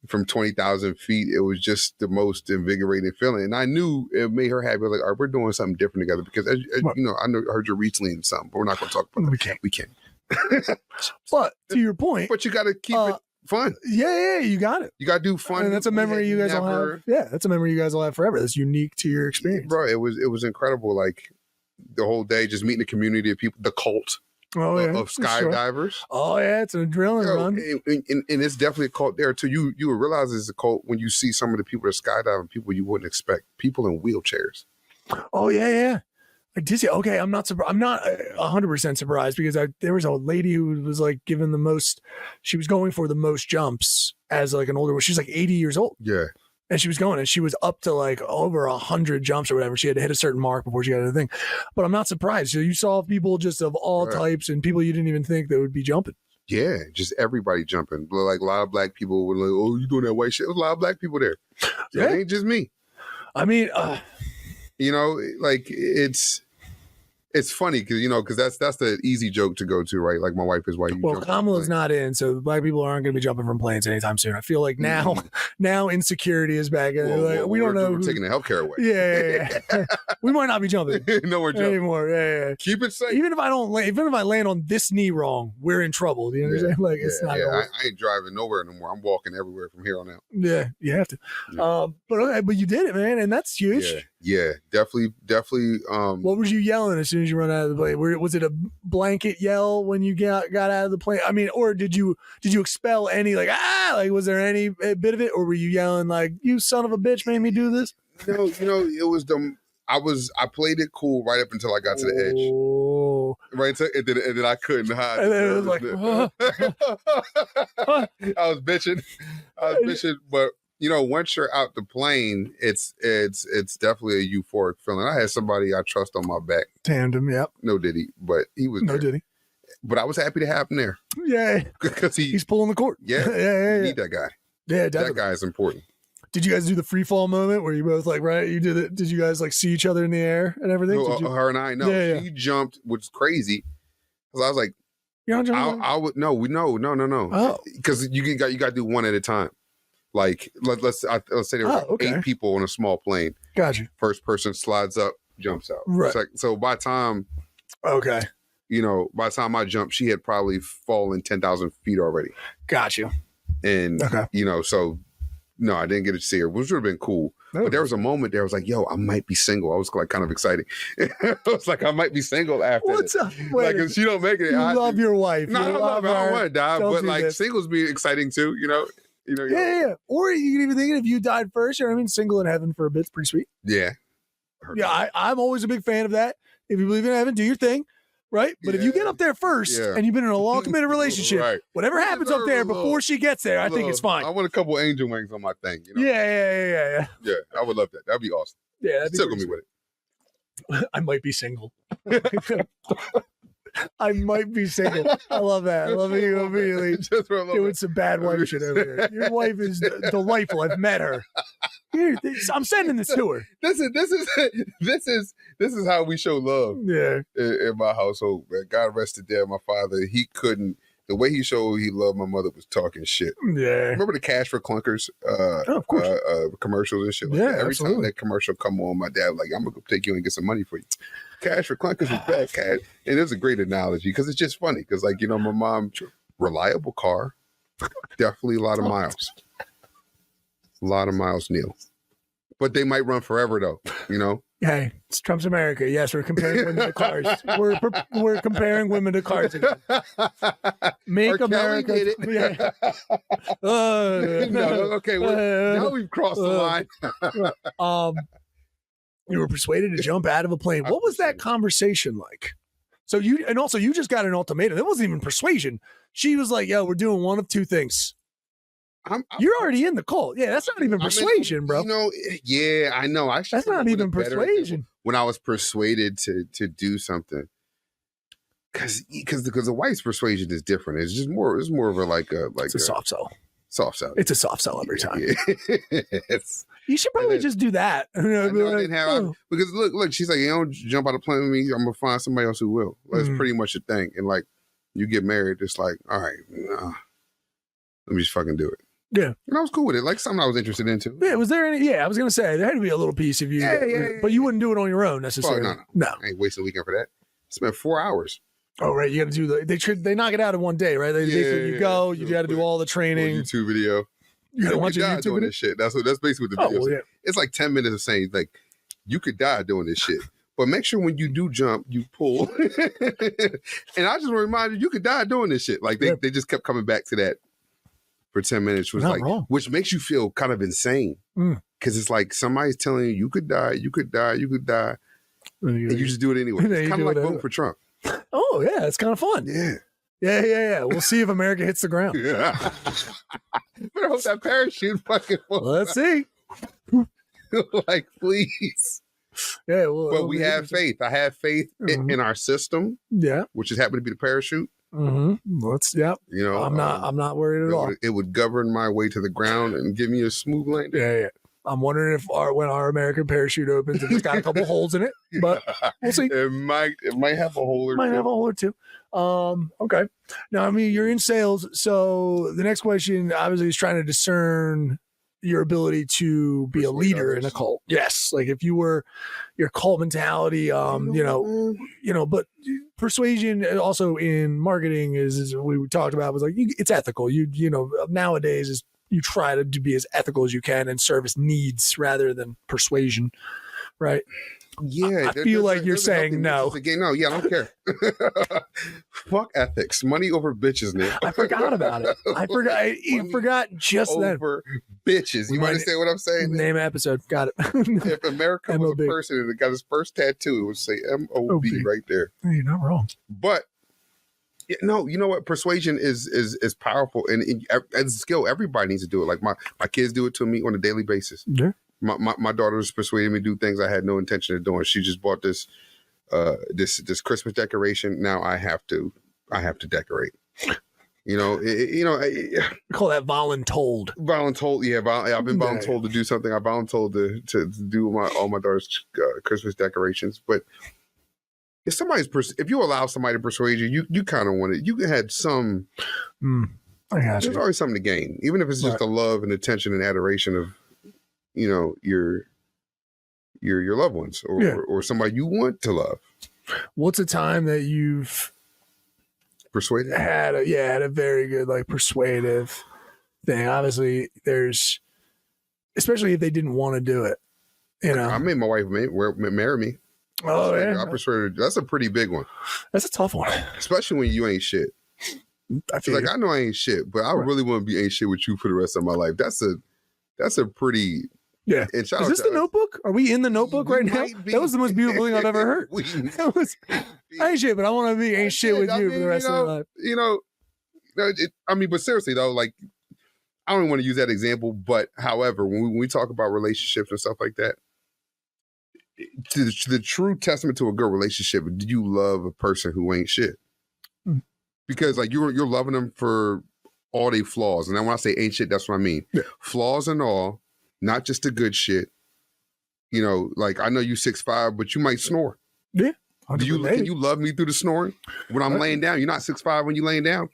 from 20,000 feet, it was just the most invigorating feeling. And I knew it made her happy. I was like, all right, we're doing something different together. Because, as you know, I heard you recently in something, but we're not going to talk about that. We can't. But to your point. But you got to keep it fun. Yeah, you got it. You got to do fun. And that's a memory you guys will have. Yeah, that's a memory you guys will have forever. That's unique to your experience. Bro, it was incredible. Like the whole day, just meeting the community of people, the cult. Of skydivers. Sure. Oh yeah, it's an adrenaline run. And it's definitely a cult there too. You will realize it's a cult when you see some of the people that skydiving, people you wouldn't expect, people in wheelchairs. Oh yeah. Like Disney. Okay, I'm not 100% surprised because there was a lady who was like given the most. She was going for the most jumps as like an older. She's like 80 years old. Yeah. And she was going, and she was up to like over 100 jumps or whatever. She had to hit a certain mark before she got to the thing. But I'm not surprised. So you saw people just of all types and people you didn't even think that would be jumping. Yeah, just everybody jumping. Like a lot of black people were like, "Oh, you doing that white shit?" There was a lot of black people there. So it ain't just me. I mean, you know, like it's funny because that's the easy joke to go to, right? Like my wife is white. Well, Kamala's not in, so black people aren't going to be jumping from planes anytime soon. I feel like now insecurity is back. We don't know. We're taking the healthcare away. Yeah. We might not be jumping. No, we're jumping anymore. Yeah. Keep it safe. Even if I land on this knee wrong, we're in trouble. Do you understand? It's not. I ain't driving nowhere no more. I'm walking everywhere from here on out. Yeah, you have to. Yeah. But you did it, man, and that's huge. Yeah, definitely. What was you yelling as soon as you run out of the plane? Was it a blanket yell when you got out of the plane? I mean, or did you expel any was there any bit of it, or were you yelling like, "You son of a bitch made me do this"? No, it was I played it cool right up until I got to the edge. Right, and then I couldn't hide. And then it was like, I was bitching, but once you're out the plane, it's definitely a euphoric feeling. I had somebody I trust on my back. Tandem, yep. No Diddy, but he was No there. Diddy. But I was happy to have him there. Yeah. Because he's pulling the cord. Yeah. Yeah. You need that guy. Yeah, definitely. That guy is important. Did you guys do the free fall moment where you both like, right? You did it. Did you guys like see each other in the air and everything? Her and I, no. Yeah. She jumped, which is crazy. Because I was like, you're not jumping? I would, no. Oh. Because you got to do one at a time. Like, let's say there were 8 people on a small plane. Gotcha. First person slides up, jumps out. Right. So by time, by the time I jumped, she had probably fallen 10,000 feet already. Gotcha. And, so no, I didn't get to see her, which would have been cool. But there was a moment there I was like, yo, I might be single. I was like kind of excited. I was like, I might be single after What's up? Like, if she don't make it. You love your wife. No, I don't want to die. But like this. singles be exciting too, Yeah. Or you can even think if you died first, single in heaven for a bit's pretty sweet. Yeah. Yeah, I'm always a big fan of that. If you believe in heaven, do your thing. Right? But if you get up there first and you've been in a long committed relationship, whatever happens up there before she gets there, I think it's fine. I want a couple angel wings on my thing. Yeah. Yeah, I would love that. That'd be awesome. Yeah, that'd be Tickle me with it. I might be single. I might be single. I love that. I love you immediately doing some bad wife shit over here. Your wife is delightful. I've met her. Here, I'm sending this to her. This is how we show love. Yeah, in my household. Man. God rest his dead. My father, he couldn't. The way he showed he loved my mother was talking shit. Yeah. Remember the Cash for Clunkers? Of course. Commercials and shit. Like that. Every time that commercial come on, my dad was like, I'm gonna go take you and get some money for you. Cash for Clunkers is bad, Cash, and it was a great analogy because it's just funny because my mom, reliable car, definitely a lot of miles. A lot of miles, Neil. But they might run forever, though, Hey, it's Trump's America. Yes, we're comparing women to cars. We're comparing women to cars again. Make America. Yeah. Okay. Now we've crossed the line. You were persuaded to jump out of a plane. What was that conversation like? So you just got an ultimatum. It wasn't even persuasion. She was like, "Yo, we're doing one of two things." You're already in the cult. Yeah, that's not even persuasion, bro. Yeah, I know. That's not even persuasion. When I was persuaded to do something, because the wife's persuasion is different. It's just more. It's more of a soft sell. Soft sell. It's a soft sell every time. Yeah. You should probably just do that. Because look, she's like, you don't jump out of plane with me. I'm gonna find somebody else who will. That's pretty much the thing. And you get married, it's like, all right, let me just fucking do it. Yeah. And I was cool with it. Like something I was interested into. Yeah, was there any? Yeah, I was going to say, there had to be a little piece of you. Yeah. But you wouldn't do it on your own necessarily. No. I ain't wasting a weekend for that. Spent 4 hours. Oh, right. You got to do they knock it out in one day, right? You go, you got to do all the training. YouTube video. You got to watch a YouTube doing video? This shit. That's basically what the video is. Yeah. It's like 10 minutes of saying, you could die doing this shit. But make sure when you do jump, you pull. And I just want to remind you could die doing this shit. They just kept coming back to that. For 10 minutes was which makes you feel kind of insane because it's like somebody's telling you could die, and you just do it anyway. It's kind of like voting for Trump. Oh yeah, it's kind of fun. Yeah. We'll see if America hits the ground. Yeah, but I hope that parachute fucking. Let's see. Please. Yeah, but we have faith. I have faith in our system. Yeah, which has happened to be the parachute. I'm not worried at all. It would govern my way to the ground and give me a smooth landing. Yeah. I'm wondering if when our American parachute opens, if it's got a couple holes in it, but we'll see. It might have a hole or two. Okay. Now, you're in sales, so the next question obviously is trying to discern your ability to be a leader in a cult. Yes. Like if you were your cult mentality, but persuasion also in marketing is we talked about was it's ethical. Nowadays is you try to be as ethical as you can and service needs rather than persuasion. Right. Yeah, I feel like you're saying no. No, I don't care. Fuck ethics. Money over bitches, Nick. I forgot about it. I forgot just that. Over bitches. You understand what I'm saying? Name episode. Got it. If America was a person that got his first tattoo, it would say MOB right there. You're not wrong. But Yeah, no, you know what? Persuasion is powerful, and as a skill, everybody needs to do it. Like my kids do it to me on a daily basis. Yeah. My daughter's persuading me to do things I had no intention of doing. She just bought this Christmas decoration. Now I have to decorate. You know, We call that voluntold. Voluntold, yeah. I've been voluntold to do something. I voluntold to do all my daughter's Christmas decorations. But if you allow somebody to persuade you, you kind of want it. You had some. I got There's you. always something to gain, even if it's just the love and attention and adoration of, your loved ones or somebody you want to love. What's a time that you've Persuaded? had a very good like persuasive thing? Obviously, there's, especially if they didn't want to do it. I made my wife marry me. Oh yeah, I persuaded her. That's a pretty big one. That's a tough one. Especially when you ain't shit. I She's feel like, I know I ain't shit, but I really want to be ain't shit with you for the rest of my life. That's a pretty. Yeah. And Is this the Notebook? Are we in the Notebook right now? That was the most beautiful thing I've ever heard. I ain't shit, but I want to be ain't shit with you for the rest of my life. But seriously though, like, I don't want to use that example, but however, when we talk about relationships and stuff like that, the true testament to a good relationship, do you love a person who ain't shit? Because like you're loving them for all their flaws, and then when I say ain't shit, that's what I mean. Yeah. Flaws and all. Not just the good shit. Like I know you 6'5", but you might snore. Yeah. Can you love me through the snoring? When I'm laying down, you're not 6'5" when you're laying down.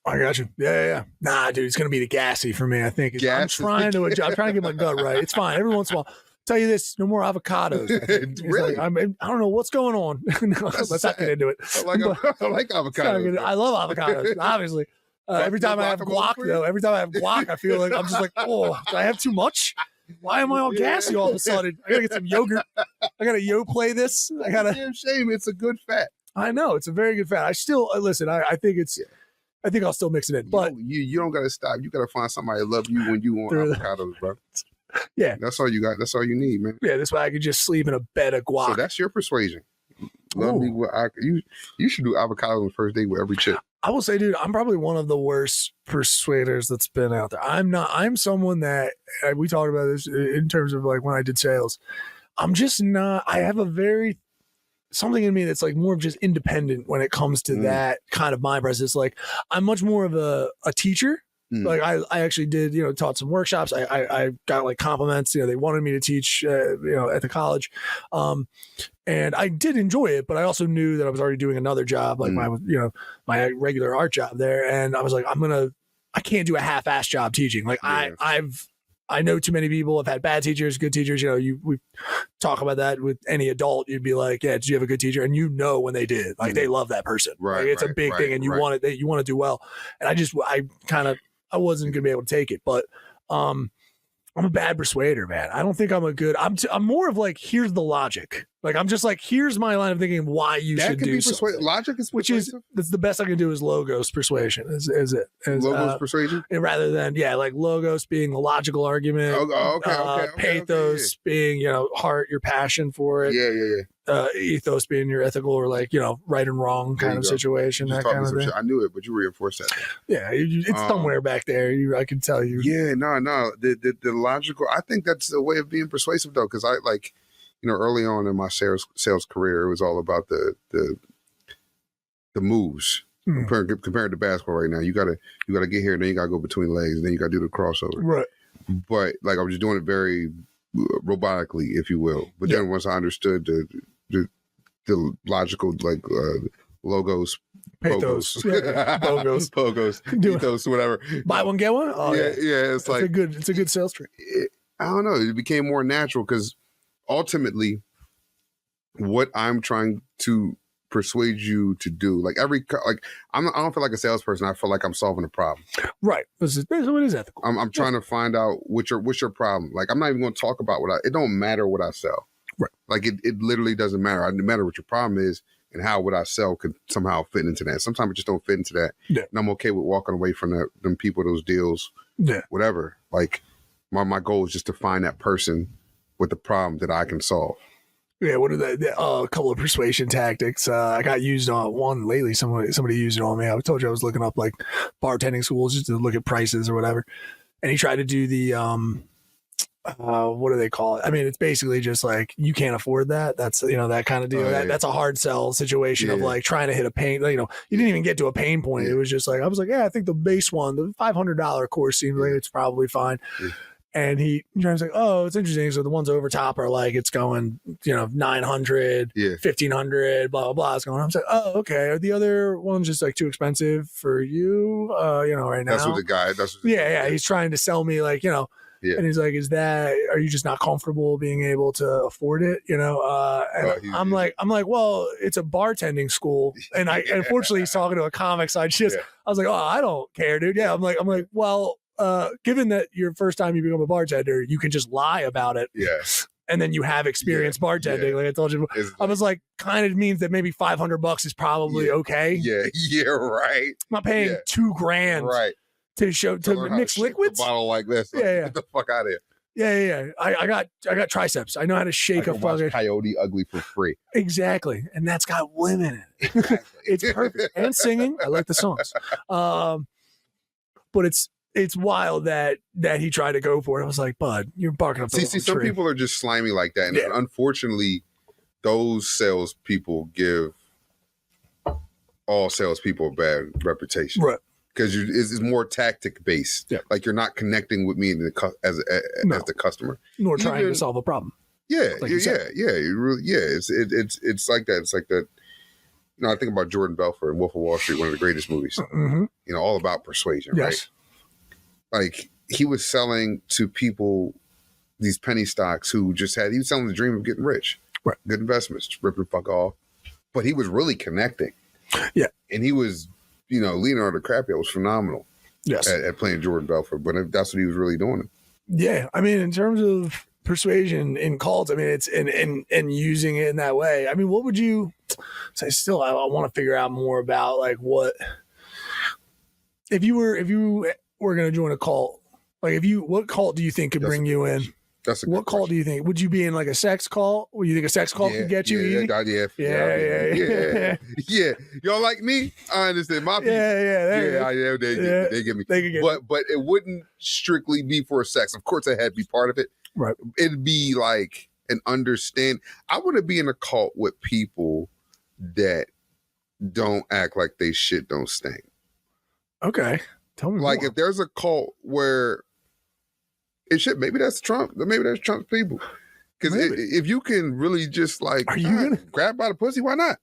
I got you. Yeah. Nah, dude, it's gonna be the gassy for me. I think I'm trying to get my gut right. It's fine. Every once in a while, tell you this: no more avocados. Really? Like, I don't know what's going on. Let's not get into it. I like avocados. I love avocados, obviously. Every time I have guac, I feel like I'm just like, oh, do I have too much? Why am I all gassy all of a sudden? I gotta get some yogurt. I gotta play this. Damn shame. It's a good fat. I know it's a very good fat. I still listen. I think it's. I think I'll still mix it in. But you don't gotta stop. You gotta find somebody to love you when you want avocados, bro. Yeah, that's all you got. That's all you need, man. Yeah, this way I could just sleep in a bed of guac. So that's your persuasion. Love me with you should do avocados on the first date with every chick. I will say, dude, I'm probably one of the worst persuaders that's been out there. I'm someone that we talked about this in terms of like when I did sales. I'm just not. I have something in me that's like more of just independent when it comes to that kind of mind presence. Like I'm much more of a teacher. Like I actually did, taught some workshops. I got like compliments, they wanted me to teach, at the college. And I did enjoy it, but I also knew that I was already doing another job, like my regular art job there. And I was like, I can't do a half-ass job teaching. Like I know too many people. I've had bad teachers, good teachers. We talk about that with any adult. You'd be like, yeah, did you have a good teacher? And when they did, like they love that person. Right. Like, it's a big thing, and you want to do well. And I wasn't gonna be able to take it, but I'm a bad persuader, man. I don't think I'm I'm more of like, here's the logic. Like I'm just like, here's my line of thinking why you should do something. Logic is persuasive? That's the best I can do is logos persuasion. Is it? Logos persuasion? Rather than like logos being the logical argument. Okay, pathos being, heart, your passion for it. Yeah. Ethos being your ethical or like, right and wrong kind of situation. That kind of thing. I knew it, but you reinforced that. Yeah, it's somewhere back there. I can tell you. Yeah, no. The logical, I think that's a way of being persuasive though, because I like, early on in my sales career, it was all about the moves. Compared to basketball right now, you gotta get here, and then you gotta go between legs, and then you gotta do the crossover. Right. But like I was just doing it very robotically, if you will. But then once I understood the logical logos, pathos, logos, pogos, ethos, whatever. Buy one get one. Oh yeah. It's like it's a good sales trick. I don't know. It became more natural because ultimately, what I'm trying to persuade you to do, I don't feel like a salesperson. I feel like I'm solving a problem. Right. This is ethical. I'm trying to find out what's your problem. Like I'm not even going to talk about it don't matter what I sell. Right. Like it literally doesn't matter. It matter what your problem is and how what I sell could somehow fit into that. Sometimes it just don't fit into that. Yeah. And I'm okay with walking away from them people, those deals. Yeah. Whatever. Like my goal is just to find that person with the problem that I can solve. Yeah, what are a couple of persuasion tactics. I got used on one lately. Somebody used it on me. I told you I was looking up like bartending schools just to look at prices or whatever. And he tried to do the what do they call it? I mean, it's basically just like you can't afford that. That's that kind of deal. That's a hard sell situation of like trying to hit a pain. You didn't even get to a pain point. It was just like I was like, yeah, I think the base one, the $500 course seems like it's probably fine. Yeah. And he was like, oh, it's interesting. So the ones over top are like, it's going, 900, 1500, blah, blah, blah. It's going, I'm like, oh, okay. Are the other ones just like too expensive for you, right now? That's what the guy, yeah. He's trying to sell me like, and he's like, are you just not comfortable being able to afford it? And I'm like, well, it's a bartending school. And unfortunately he's talking to a comic. So I was like, oh, I don't care, dude. Yeah. I'm like, well, given that your first time you become a bartender, you can just lie about it. Yes. And then you have experience bartending. Like I told you, I was like, kind of means that maybe $500 is probably okay. Yeah. Right. I'm not paying $2,000 right. to mix liquids. A bottle like this. Get the fuck out of here. Yeah. I got triceps. I know how to shake a fucking Coyote Ugly for free. Exactly. And that's got women in it. Exactly. It's perfect. And singing. I like the songs. But it's wild that he tried to go for it. I was like, bud, you're barking up the See, some people are just slimy like that. And unfortunately, those salespeople give all salespeople a bad reputation. Right. Because it's more tactic based. Yeah. Like you're not connecting with me as the customer. Nor trying to solve a problem. Yeah. Like It's like that. It's like that. I think about Jordan Belfort in Wolf of Wall Street, one of the greatest movies. Mm-hmm. All about persuasion, right? Like he was selling to people these penny stocks who he was selling the dream of getting rich. Right. Good investments, rip and fuck off. But he was really connecting. Yeah. And he was, Leonardo DiCaprio was phenomenal. Yes. At playing Jordan Belfort. But that's what he was really doing. Yeah. I mean, in terms of persuasion in cults, I mean, it's and using it in that way. I mean, what would you say? Still, I want to figure out more about like what if you were going to join a cult, like what cult do you think could bring you in? That's a what cult question. do you think? Would you be in like a sex cult? Would you think a sex cult could get you? Yeah. Y'all like me? I understand. My people. They get me. But it wouldn't strictly be for sex. Of course, I had to be part of it. Right. It'd be like an understand. I want to be in a cult with people that don't act like they shit don't stink. Okay. Tell me like more. If there's a cult where maybe that's Trump. Maybe that's Trump's people. Because if you can really just like grab by the pussy, why not?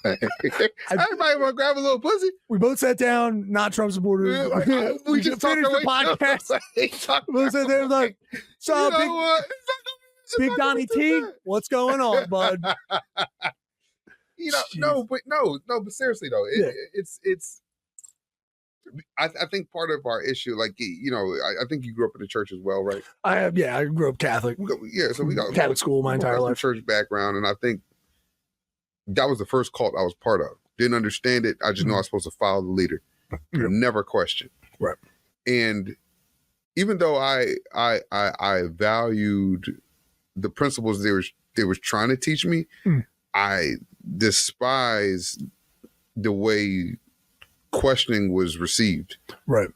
Everybody want to grab a little pussy. We both sat down, not Trump supporters. We just finished the podcast. We both sat there like, so Big Donnie T, what's going on, bud? But seriously though, it's. I think part of our issue, like I think you grew up in the church as well, right? I grew up Catholic. So we got Catholic school my entire life. Church background, and I think that was the first cult I was part of. Didn't understand it. I just know I was supposed to follow the leader. Never question. Right. And even though I valued the principles they were trying to teach me, I despise the way questioning was received. Right.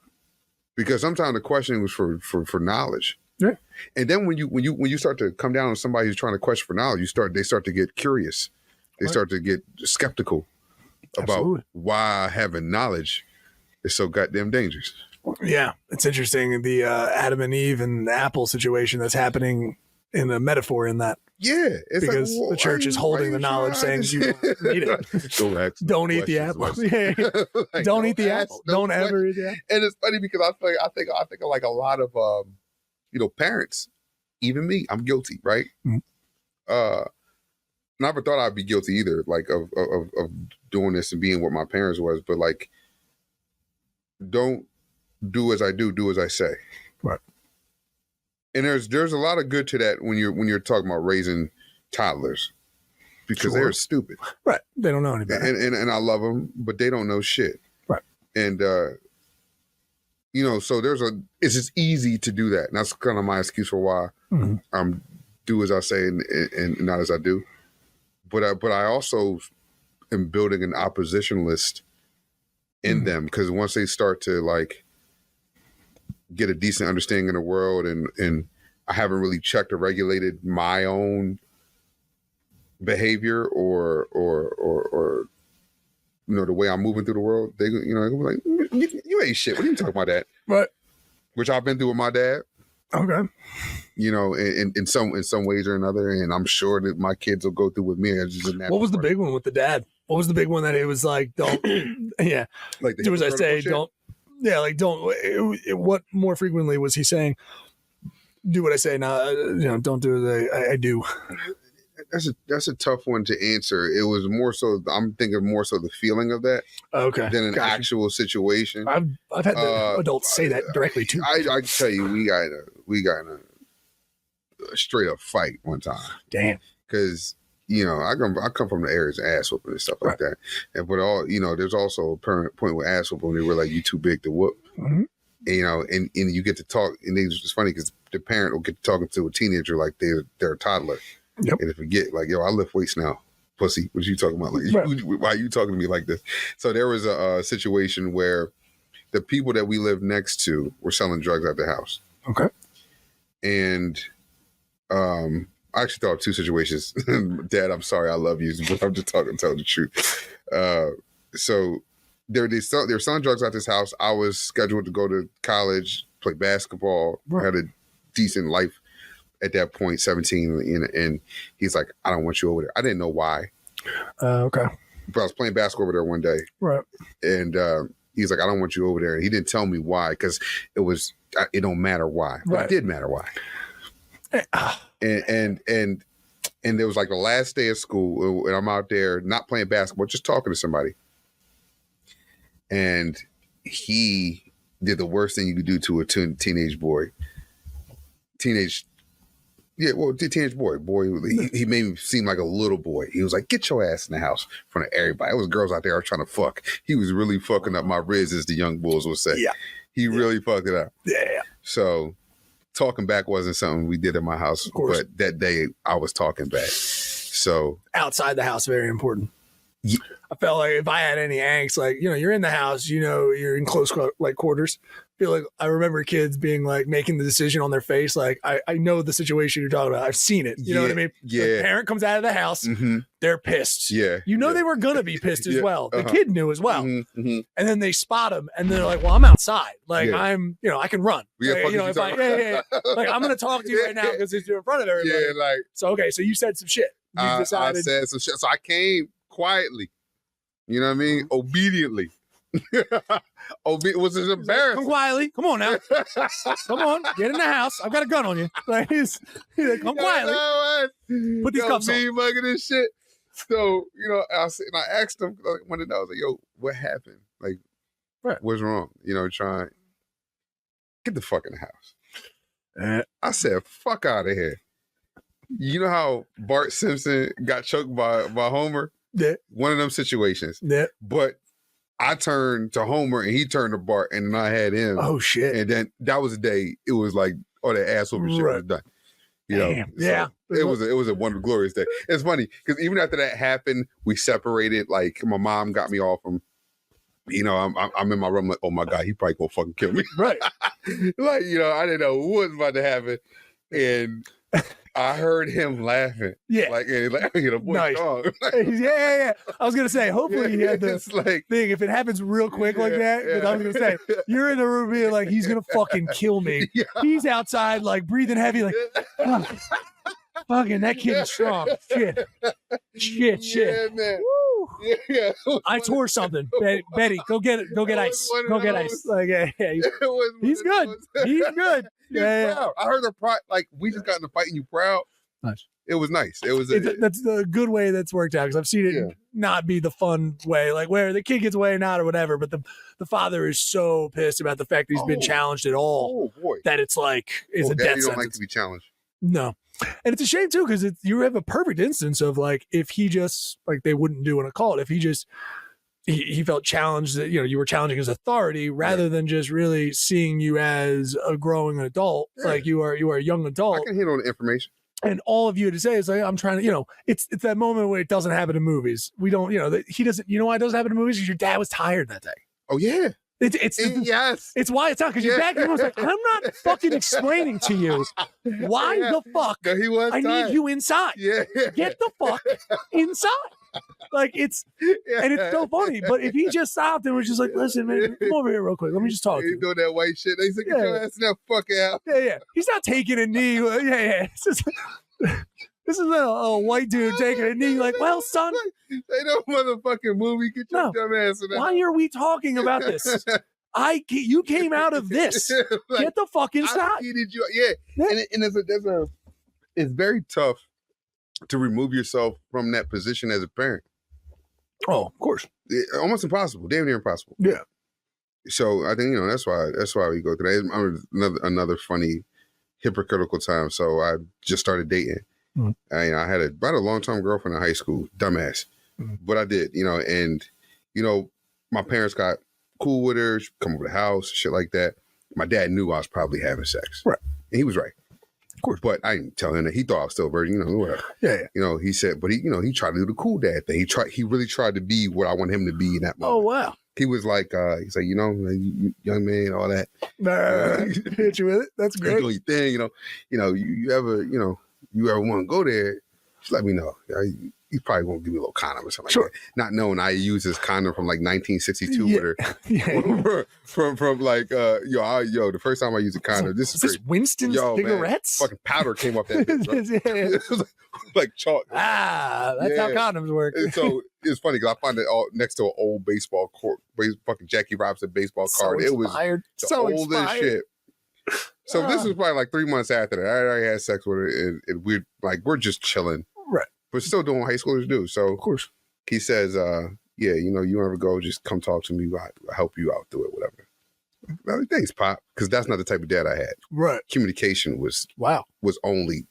Because sometimes the questioning was for knowledge. Yeah. And then when you start to come down on somebody who's trying to question for knowledge, they start to get curious. They start to get skeptical about why having knowledge is so goddamn dangerous. Yeah. It's interesting. The Adam and Eve and the apple situation that's happening in a metaphor in that. Yeah. It's because the church is holding the knowledge saying you don't need it. Don't eat the apple. Like, don't eat the apple. Don't ever eat the apple. And it's funny because I think of like a lot of parents, even me, I'm guilty, right? Mm-hmm. Never thought I'd be guilty either, like of doing this and being what my parents was, but like don't do as I do as I say. Right. And there's a lot of good to that when you're talking about raising toddlers, because they're stupid. Right. They don't know any better. And I love them, but they don't know shit. Right. And so it's just easy to do that. And that's kind of my excuse for why I'm do as I say and not as I do. But I also am building an opposition list in them, because once they start to like get a decent understanding of the world, and I haven't really checked or regulated my own behavior or the way I'm moving through the world, they're gonna be like, you ain't shit. What are you talking about that? Right. Which I've been through with my dad. Okay. In some ways or another, and I'm sure that my kids will go through with me. What was the big one with the dad? What was the big one that it was like, don't, yeah, like do as I say, shit? don't, yeah, like don't. What more frequently was he saying? Do what I say, now. Don't do as I do. That's a tough one to answer. It was more so. I'm thinking more so the feeling of that, okay, than an actual situation. I've had the adults say that directly too. I can tell you, we got in a straight up fight one time. Damn. Because I come from the areas of ass whooping and stuff like that, but there's also a point with ass whooping when they were like, you too big to whoop. Mm-hmm. And you get to talk, and it's funny because the parent will get to talking to a teenager like they're a toddler. Yep. And they forget, like, yo, I lift weights now, pussy. What are you talking about? Like, why are you talking to me like this? So there was a situation where the people that we lived next to were selling drugs at the house. Okay. And I actually thought of two situations. Dad, I'm sorry, I love you, but I'm just telling the truth. So they're selling drugs at this house. I was scheduled to go to college, play basketball, had a decent life at that point, 17, and he's like, I don't want you over there. I didn't know why. Okay. But I was playing basketball over there one day. Right. And he's like, I don't want you over there. And he didn't tell me why, because it don't matter why. But it did matter why. And there was like the last day of school, and I'm out there not playing basketball, just talking to somebody. And he did the worst thing you could do to a teenage boy. Teenage boy. He made me seem like a little boy. He was like, get your ass in the house in front of everybody. It was girls out there trying to fuck. He was really fucking up my riz, as the young bulls would say. Yeah. He really fucked it up. Yeah. So talking back wasn't something we did in my house, but that day I was talking back. So outside the house, very important. Yeah. I felt like if I had any angst, like, you're in the house, you're in close quarters. I feel like I remember kids being like making the decision on their face. Like, I know the situation you're talking about. I've seen it. You know what I mean? Yeah. The parent comes out of the house. Mm-hmm. They're pissed. Yeah. They were going to be pissed as well. The Uh-huh. kid knew as well. Mm-hmm. Mm-hmm. And then they spot him and they're like, well, I'm outside. Like, I can run. Yeah, like, I'm going to talk to you right now because you're in front of everybody. Yeah, like. So, okay. So you said some shit. I said some shit. So I came quietly. You know what I mean? Obediently. Was it embarrassing? Come quietly. Come on now. Come on. Get in the house. I've got a gun on you. Like, he's like, come quietly. Put these cuffs on. Mugging this shit. So, I asked him, I wanted to know, I was like, yo, what happened? Like, what's wrong? Trying. Get the fuck in the house. I said, fuck out of here. You know how Bart Simpson got choked by Homer? Yeah. One of them situations. Yeah. But I turned to Homer and he turned to Bart, and then I had him. Oh shit. And then that was the day it was like, that ass whooping shit was done. Damn. Yeah. It was a wonderful, glorious day. It's funny because even after that happened, we separated. Like, my mom got me off him. I'm in my room like, oh my God, he probably gonna fucking kill me. Right. Like, I didn't know what was about to happen. And I heard him laughing. Yeah. Like, the boy nice. strong. Yeah. I was going to say, hopefully he had this like, thing. If it happens real quick like that, because I was going to say, you're in the room being like, he's going to fucking kill me. Yeah. He's outside, like, breathing heavy, like, fucking, that kid is strong. Shit. Yeah, man. Woo. Yeah. I tore something. Betty, go get it. Go get ice. Go get ice. Like, he's good. He's good. Yeah. I heard the pride. Like, we just got in the fight and you proud. Nice. It was nice. It was. That's the good way that's worked out, because I've seen it not be the fun way, like where the kid gets away or not or whatever. But the father is so pissed about the fact that he's been challenged at all that it's like it's a death sentence. Don't like to be challenged. No. And it's a shame too, because you have a perfect instance of like, if he just, like they wouldn't do in a cult, if he just he felt challenged, that you were challenging his authority rather than just really seeing you as a growing adult. Like you are a young adult. I can handle the information. And all of you had to say is like, I'm trying to, it's that moment where it doesn't happen in movies. We don't, he doesn't, why it doesn't happen in movies? Because your dad was tired that day. Oh yeah. Yes. It's why it's not, because your dad was like, I'm not fucking explaining to you why the fuck No, he was I tired. need you inside. Yeah. Get the fuck inside. Like and it's so funny. But if he just stopped and was just like, listen, man, come over here real quick. Let me just talk to He's you. doing that white shit. They said, get your ass in that fucking house. Yeah. He's not taking a knee. Yeah. This is a white dude taking a knee. Like, well, son. They don't motherfucking movie. Get your dumb ass in that Why are we talking about this? You came out of this. Like, get the fuck inside. I needed you. Yeah. And it's very tough to remove yourself from that position as a parent. Oh, of course. Almost impossible. Damn near impossible. Yeah. So I think, that's why we go through that. Another funny hypocritical time. So I just started dating. Mm-hmm. I had about a long-term girlfriend in high school, dumbass. Mm-hmm. But I did, and my parents got cool with her, she'd come over the house, shit like that. My dad knew I was probably having sex. Right. And he was right. Of course. But I didn't tell him that. He thought I was still a virgin, whatever. Yeah. He said, but he tried to do the cool dad thing. He really tried to be what I want him to be in that moment. Oh, wow. He was like, he's like, you young man, all that. Hit you with it. That's great. Do your thing, you ever want to go there, just let me know. You probably won't give me a little condom or something like that. Not knowing I used this condom from like 1962 with her. Yeah. from like, the first time I used a condom. This is Winston's cigarettes? Man, fucking powder came off that bitch, right? It was like chalk. That's how condoms work. And so it's funny because I found it all next to an old baseball court, fucking Jackie Robinson baseball card. It was the oldest shit. So this was probably like 3 months after that. I already had sex with her, and we're just chilling, right? But still doing what high schoolers do. So of course, he says, you ever go, just come talk to me. I'll help you out through it, whatever. Well, thanks, Pop, because that's not the type of dad I had. Right. Communication was only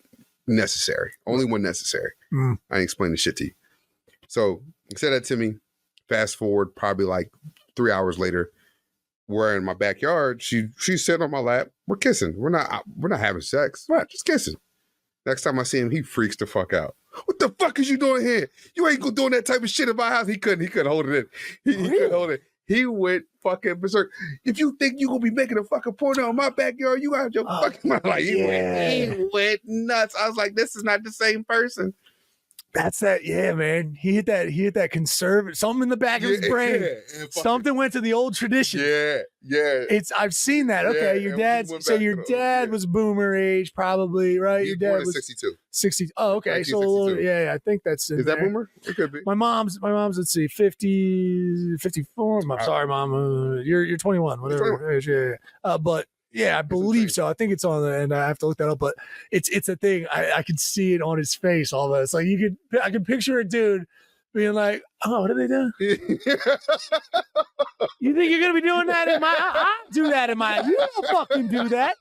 necessary, only when necessary. Mm. I ain't explain the shit to you. So he said that to me. Fast forward, probably like 3 hours later. We're in my backyard. She's sitting on my lap. We're kissing. We're not having sex. Right. Just kissing. Next time I see him, he freaks the fuck out. What the fuck is you doing here? You ain't doing that type of shit in my house. He couldn't hold it in. He couldn't hold it. He went fucking berserk. If you think you gonna be making a fucking porno in my backyard, you out your fucking mind. Like, he went nuts. I was like, this is not the same person. That's that, man. He hit that conservative, something in the back of his brain. Something went to the old tradition. Yeah. I've seen that. Okay, your dad was boomer age, probably, right? Your dad was 62. 60. Oh, okay. So I think that's is that boomer? It could be. My mom's. Let's see, 50, 54. I'm sorry, Mom. You're 21. Whatever. Yeah. But. Yeah, I believe so. I think it's on the, and I have to look that up, but it's a thing. I can see it on his face. All that. It's like I can picture a dude being like, "Oh, what do they do? You think you're gonna be doing that in my? I do that in my. You don't fucking do that."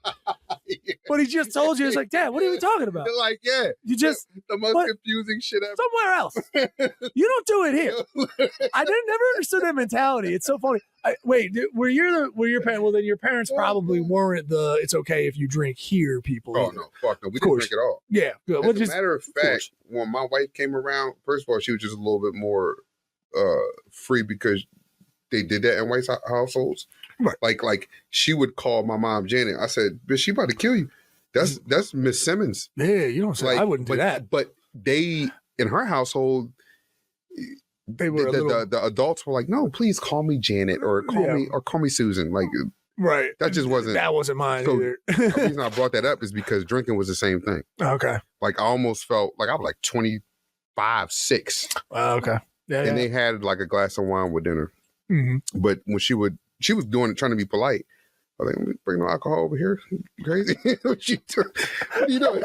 But he just told you, it's like, Dad, what are we talking about? They're like, you just the most confusing shit ever. Somewhere else. You don't do it here. I never understood that mentality. It's so funny. Wait, were your parents? Well, then your parents probably weren't the "it's okay if you drink here" people. Oh no, fuck no, we didn't drink at all. Yeah, good. As a matter of fact, when my wife came around, first of all, she was just a little bit more free because they did that in white households. Right. Like she would call my mom Janet. I said, "Bitch, she about to kill you." That's Miss Simmons. Yeah, you don't say. I wouldn't do that. But they in her household. They were the adults were like, no, please call me Janet or call me Susan. Like, right. That just wasn't. That wasn't mine either. The reason I brought that up is because drinking was the same thing. Okay. Like I almost felt like I was like 25, 6. Okay. Yeah. And they had like a glass of wine with dinner. Mm-hmm. But when she was doing it, trying to be polite. I was like, bring no alcohol over here. You crazy? What are you doing?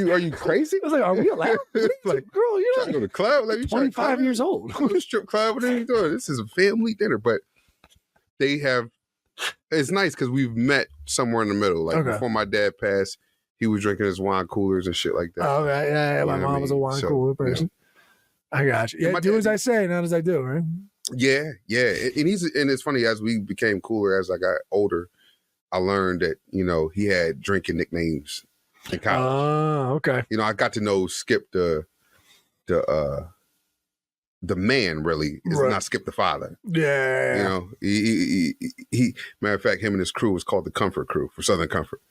Are you crazy? I was like, are we allowed? Like, girl, you're trying to go to the club. Like, you 25 years old. Strip club. What are you doing? This is a family dinner. But they have. It's nice because we've met somewhere in the middle. Like before my dad passed, he was drinking his wine coolers and shit like that. Oh, okay. Yeah. My mom was a wine cooler person. Yeah. I got you. Yeah, do as I say, not as I do, right? Yeah. And it's funny, as we became cooler as I got older, I learned that, he had drinking nicknames in college. Oh, okay. You know, I got to know Skip the man really is Right. not Skip the father. Yeah. You know, he matter of fact, him and his crew was called the Comfort Crew for Southern Comfort.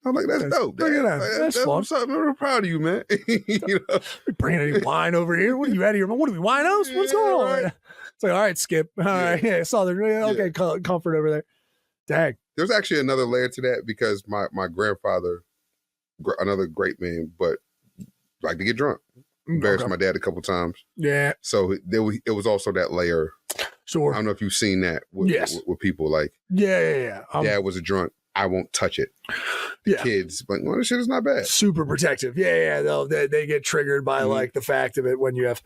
I'm like, that's dope. Look at Dad. that. That's fun. What's up. I'm real proud of you, man. You know, We bringing any wine over here? What are you out of your? What are we winos? What's going on? right. It's like, all right, Skip. All right, yeah, Southern. Yeah, okay, Comfort over there. Dang. there's actually another layer to that because my grandfather, another great man, but like to get drunk. Embarrassed my dad a couple times. Yeah. So it was also that layer. Sure. I don't know if you've seen that with people like, Yeah. Dad was a drunk. I won't touch it. The kids, like, well, this shit is not bad. Super protective. Yeah. They get triggered by like the fact of it when you have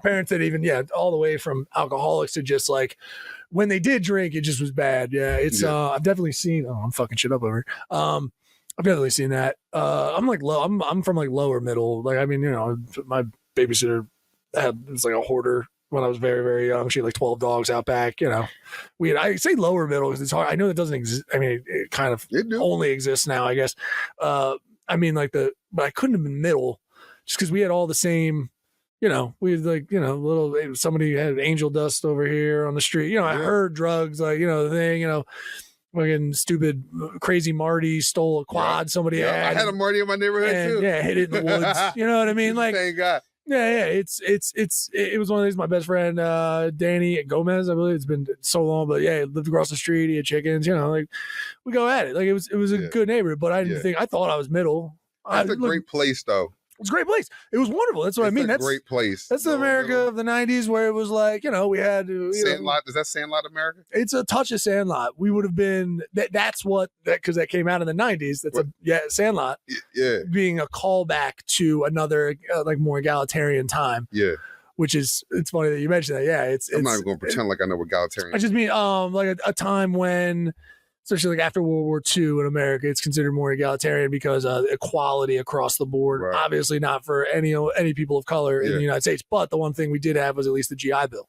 parents that even, all the way from alcoholics to just like when they did drink, it just was bad. Yeah. It's, I've definitely seen, I'm fucking shit up over here. I've definitely seen that. I'm like low. I'm from like lower middle. Like, I mean, you know, my babysitter was like a hoarder when I was very, very young. She had like 12 dogs out back. You know, I say lower middle because it's hard. I know it doesn't exist. I mean, it kind of only exists now, I guess. I mean, like but I couldn't have been middle just because we had all the same. You know, we had like, you know, somebody had angel dust over here on the street. You know, I heard drugs, like, you know, the thing, you know. Fucking stupid, crazy Marty stole a quad somebody had. I had a Marty in my neighborhood too. Yeah, hid it in the woods. You know what I mean? Like, thank God. Yeah. It was one of these. My best friend, Danny Gomez, I believe. It's been so long, but yeah, he lived across the street. He had chickens. You know, like we go at it. Like it was a good neighborhood, but I didn't think. I thought I was middle. That's a great place, though. It's a great place. It was wonderful. That's what I mean. That's a great place. That's the America of the 90s where it was like, you know, we had Sandlot. Is that Sandlot America? It's a touch of Sandlot. We would have been that's what because that came out in the 90s. That's Sandlot. Yeah. Being a callback to another like more egalitarian time. Yeah. Which is it's funny that you mentioned that. Yeah, I'm not even going to pretend like I know what egalitarian. I just mean like a time when, especially like after World War II in America, it's considered more egalitarian because equality across the board. Right. Obviously not for any people of color in the United States, but the one thing we did have was at least the GI Bill.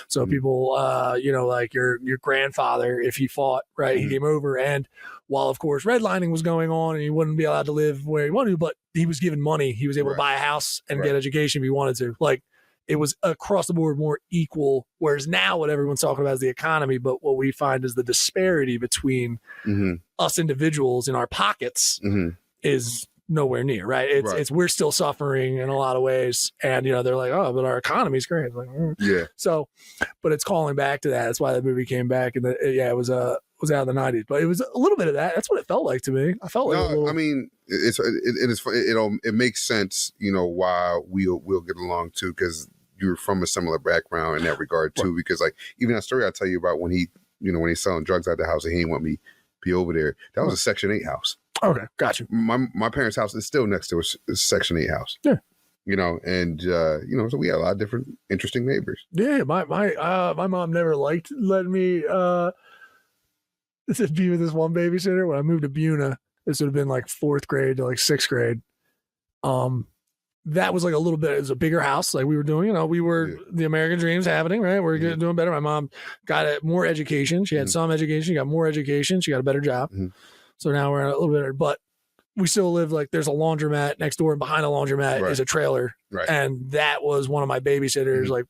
So people, you know, like your grandfather, if he fought, right, he came over, and while of course redlining was going on and he wouldn't be allowed to live where he wanted to, but he was given money. He was able to buy a house and get education if he wanted to. Like, it was across the board more equal, whereas now what everyone's talking about is the economy, but what we find is the disparity between us individuals in our pockets is nowhere near, right? It's we're still suffering in a lot of ways, and you know they're like, oh, but our economy's great. It's like, So, but it's calling back to that. That's why the movie came back, and it was out in the 90s, but it was a little bit of that. That's what it felt like to me. I felt like I mean, it makes sense, you know, why we'll get along too, because you're from a similar background in that regard too. Because like even that story I tell you about when he's selling drugs out the house and he didn't want me be over there. That was a Section 8 house. Okay, got you. My parents' house is still next to a Section 8 house. Yeah. You know, and you know, so we had a lot of different interesting neighbors. Yeah, my mom never liked letting me be with this one babysitter. When I moved to Buna, this would have been like 4th grade to like 6th grade. That was like a little bit, it was a bigger house. Like we were doing, you know, the American dream's happening, right? We're doing better. My mom got more education. She had some education. She got more education. She got a better job. So now we're a little bit better, but we still live like there's a laundromat next door, and behind the laundromat is a trailer. Right. And that was one of my babysitters, like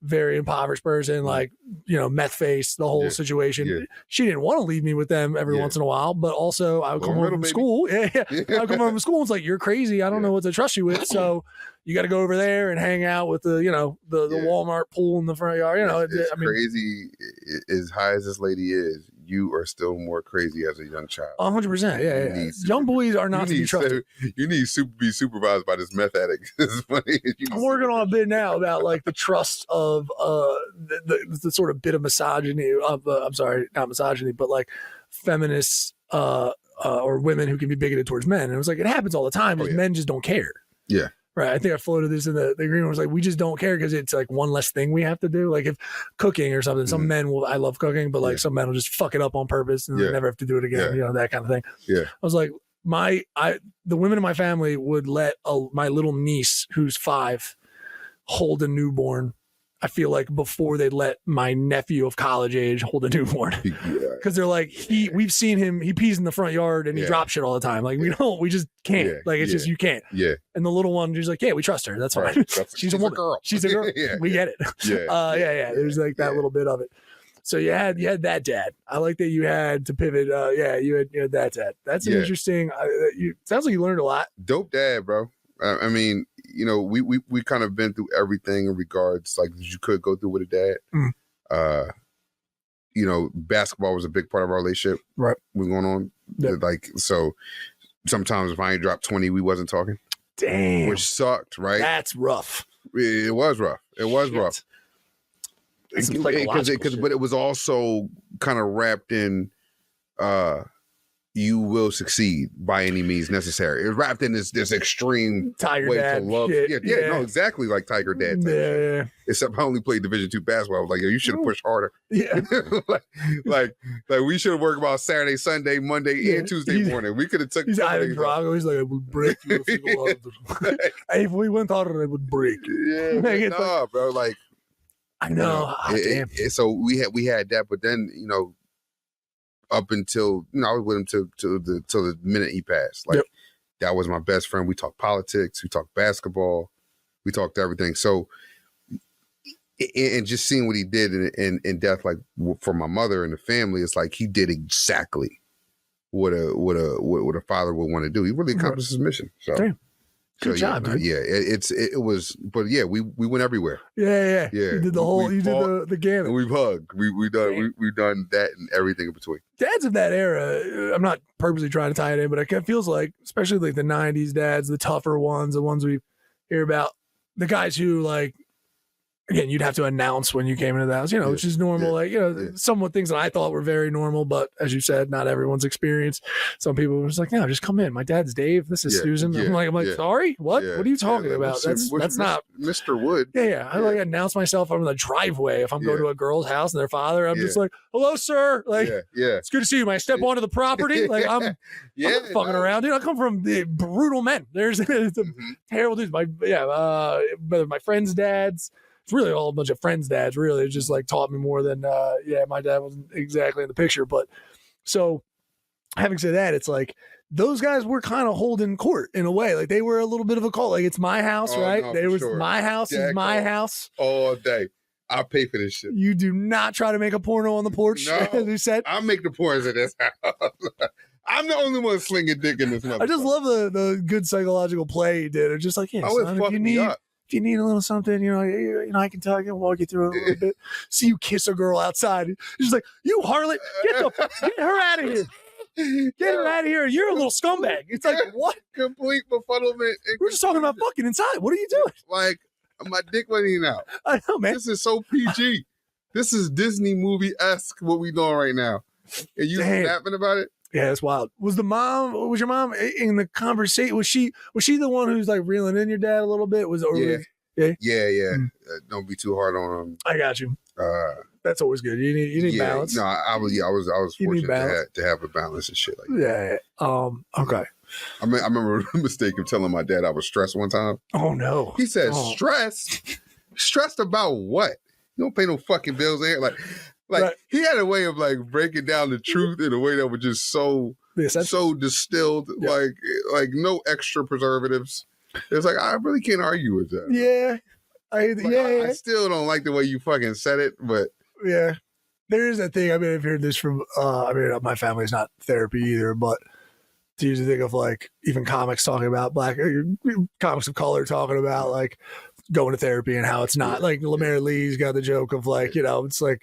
very impoverished person, like, you know, meth face, the whole situation. Yeah. She didn't want to leave me with them every once in a while, but also I would come home from school. I would come home from school. It's like, you're crazy. I don't know what to trust you with. So you got to go over there and hang out with the, you know, the Walmart pool in the front yard. You know, it's crazy. As high as this lady is, you are still more crazy as a young child. 100%. Yeah. Young boys are not to be trusted. You need to be supervised by this meth addict. I'm working on a bit now about like the trust of the sort of bit of misogyny of I'm sorry, not misogyny, but like feminists or women who can be bigoted towards men. And it was like, it happens all the time. Men just don't care. Yeah. Right. I think I floated this in the agreement. Was like, we just don't care because it's like one less thing we have to do. Like if cooking or something, some men will, I love cooking, but like some men will just fuck it up on purpose and they never have to do it again. You know, that kind of thing. Yeah. I was like, the women in my family would let my little niece who's 5 hold a newborn I feel like before they let my nephew of college age hold a newborn. Because they're like, we've seen him, he pees in the front yard and he drops shit all the time. Like, we just can't. Like, it's just, you can't. Yeah. And the little one, she's like, yeah, we trust her. That's fine. She's a woman. girl. She's a girl. We get it. Yeah. There's like that little bit of it. So you had that dad. I like that you had to pivot. You had that dad. That's an interesting. Sounds like you learned a lot. Dope dad, bro. I mean, we kind of been through everything in regards like you could go through with a dad. Basketball was a big part of our relationship. Right. Was going on. Yep. Like, so sometimes if I ain't dropped 20, we wasn't talking. Damn. Which sucked, right? That's rough. It was rough. Rough. But it was also kind of wrapped in you will succeed by any means necessary. It was wrapped in this extreme Tiger way dad to love. shit. No, exactly like Tiger Dad. Yeah. Except I only played Division II basketball. I was like, yo, you should have pushed harder. Yeah. like we should have worked about Saturday, Sunday, Monday, and Tuesday morning. We could have took. He's Ivan Drago. He's like, I would break you if you go harder. If we went harder, I would break you. Yeah, bro. Like, I know. Damn. So we had that, but then up until I was with him till the minute he passed. Like that was my best friend. We talked politics, we talked basketball, we talked everything. So, and just seeing what he did in death, like for my mother and the family, it's like he did exactly what a father would want to do. He really accomplished his mission. So. Damn. Good job, dude. Yeah, it was, but yeah, we went everywhere. Yeah. You did the whole, did the gamut. And we've hugged. We've done that and everything in between. Dads of that era, I'm not purposely trying to tie it in, but it feels like, especially like the 90s dads, the tougher ones, the ones we hear about, the guys who like, again, you'd have to announce when you came into the house, which is normal. Somewhat things that I thought were very normal, but as you said, not everyone's experience. Some people were just like, no, just come in. My dad's Dave. This is Susan. I'm like, sorry? What? Yeah. What are you talking about? That's not Mr. Wood. Yeah. I like announce myself on the driveway. If I'm going to a girl's house and their father, I'm just like, hello, sir. Like, it's good to see you. When I step onto the property, like I'm not fucking around, dude. I come from the brutal men. There's terrible dudes. My friends' dads. It's really all a bunch of friends' dads, really. It just like taught me more than, my dad wasn't exactly in the picture. But so having said that, it's like those guys were kind of holding court in a way. Like they were a little bit of a cult. Like it's my house, right? My house is my house. All day. I'll pay for this shit. You do not try to make a porno on the porch, as you said. I'll make the pornos in this house. I'm the only one slinging dick in this motherfucker. I just love the good psychological play he did. It's just like, if you need a little something, I can tell you, walk you through it a little bit. See you kiss a girl outside. She's like, you harlot, get her out of here. Get her out of here. You're a little scumbag. It's like, what? Complete befuddlement. We're just talking about fucking inside. What are you doing? Like, my dick went in out. I know, man. This is so PG. This is Disney movie-esque what we doing right now. And you snapping about it? Yeah, it's wild. Was your mom in the conversation? Was she the one who's like reeling in your dad a little bit? Yeah. Don't be too hard on him. I got you. That's always good. You need balance. No, I was fortunate to have a balance and shit like that. Yeah. Okay. I remember a mistake of telling my dad I was stressed one time. Oh no. He said, "Stressed? Stressed about what? You don't pay no fucking bills there." Like he had a way of like breaking down the truth in a way that was just so distilled, like no extra preservatives. It's like I really can't argue with that. Yeah. I still don't like the way you fucking said it, but yeah. There is that thing. I mean, I've heard this from my family's not therapy either, but to use the thing of like even comics talking about comics of color talking about like going to therapy and how it's not like Lamar Lee's got the joke of like, it's like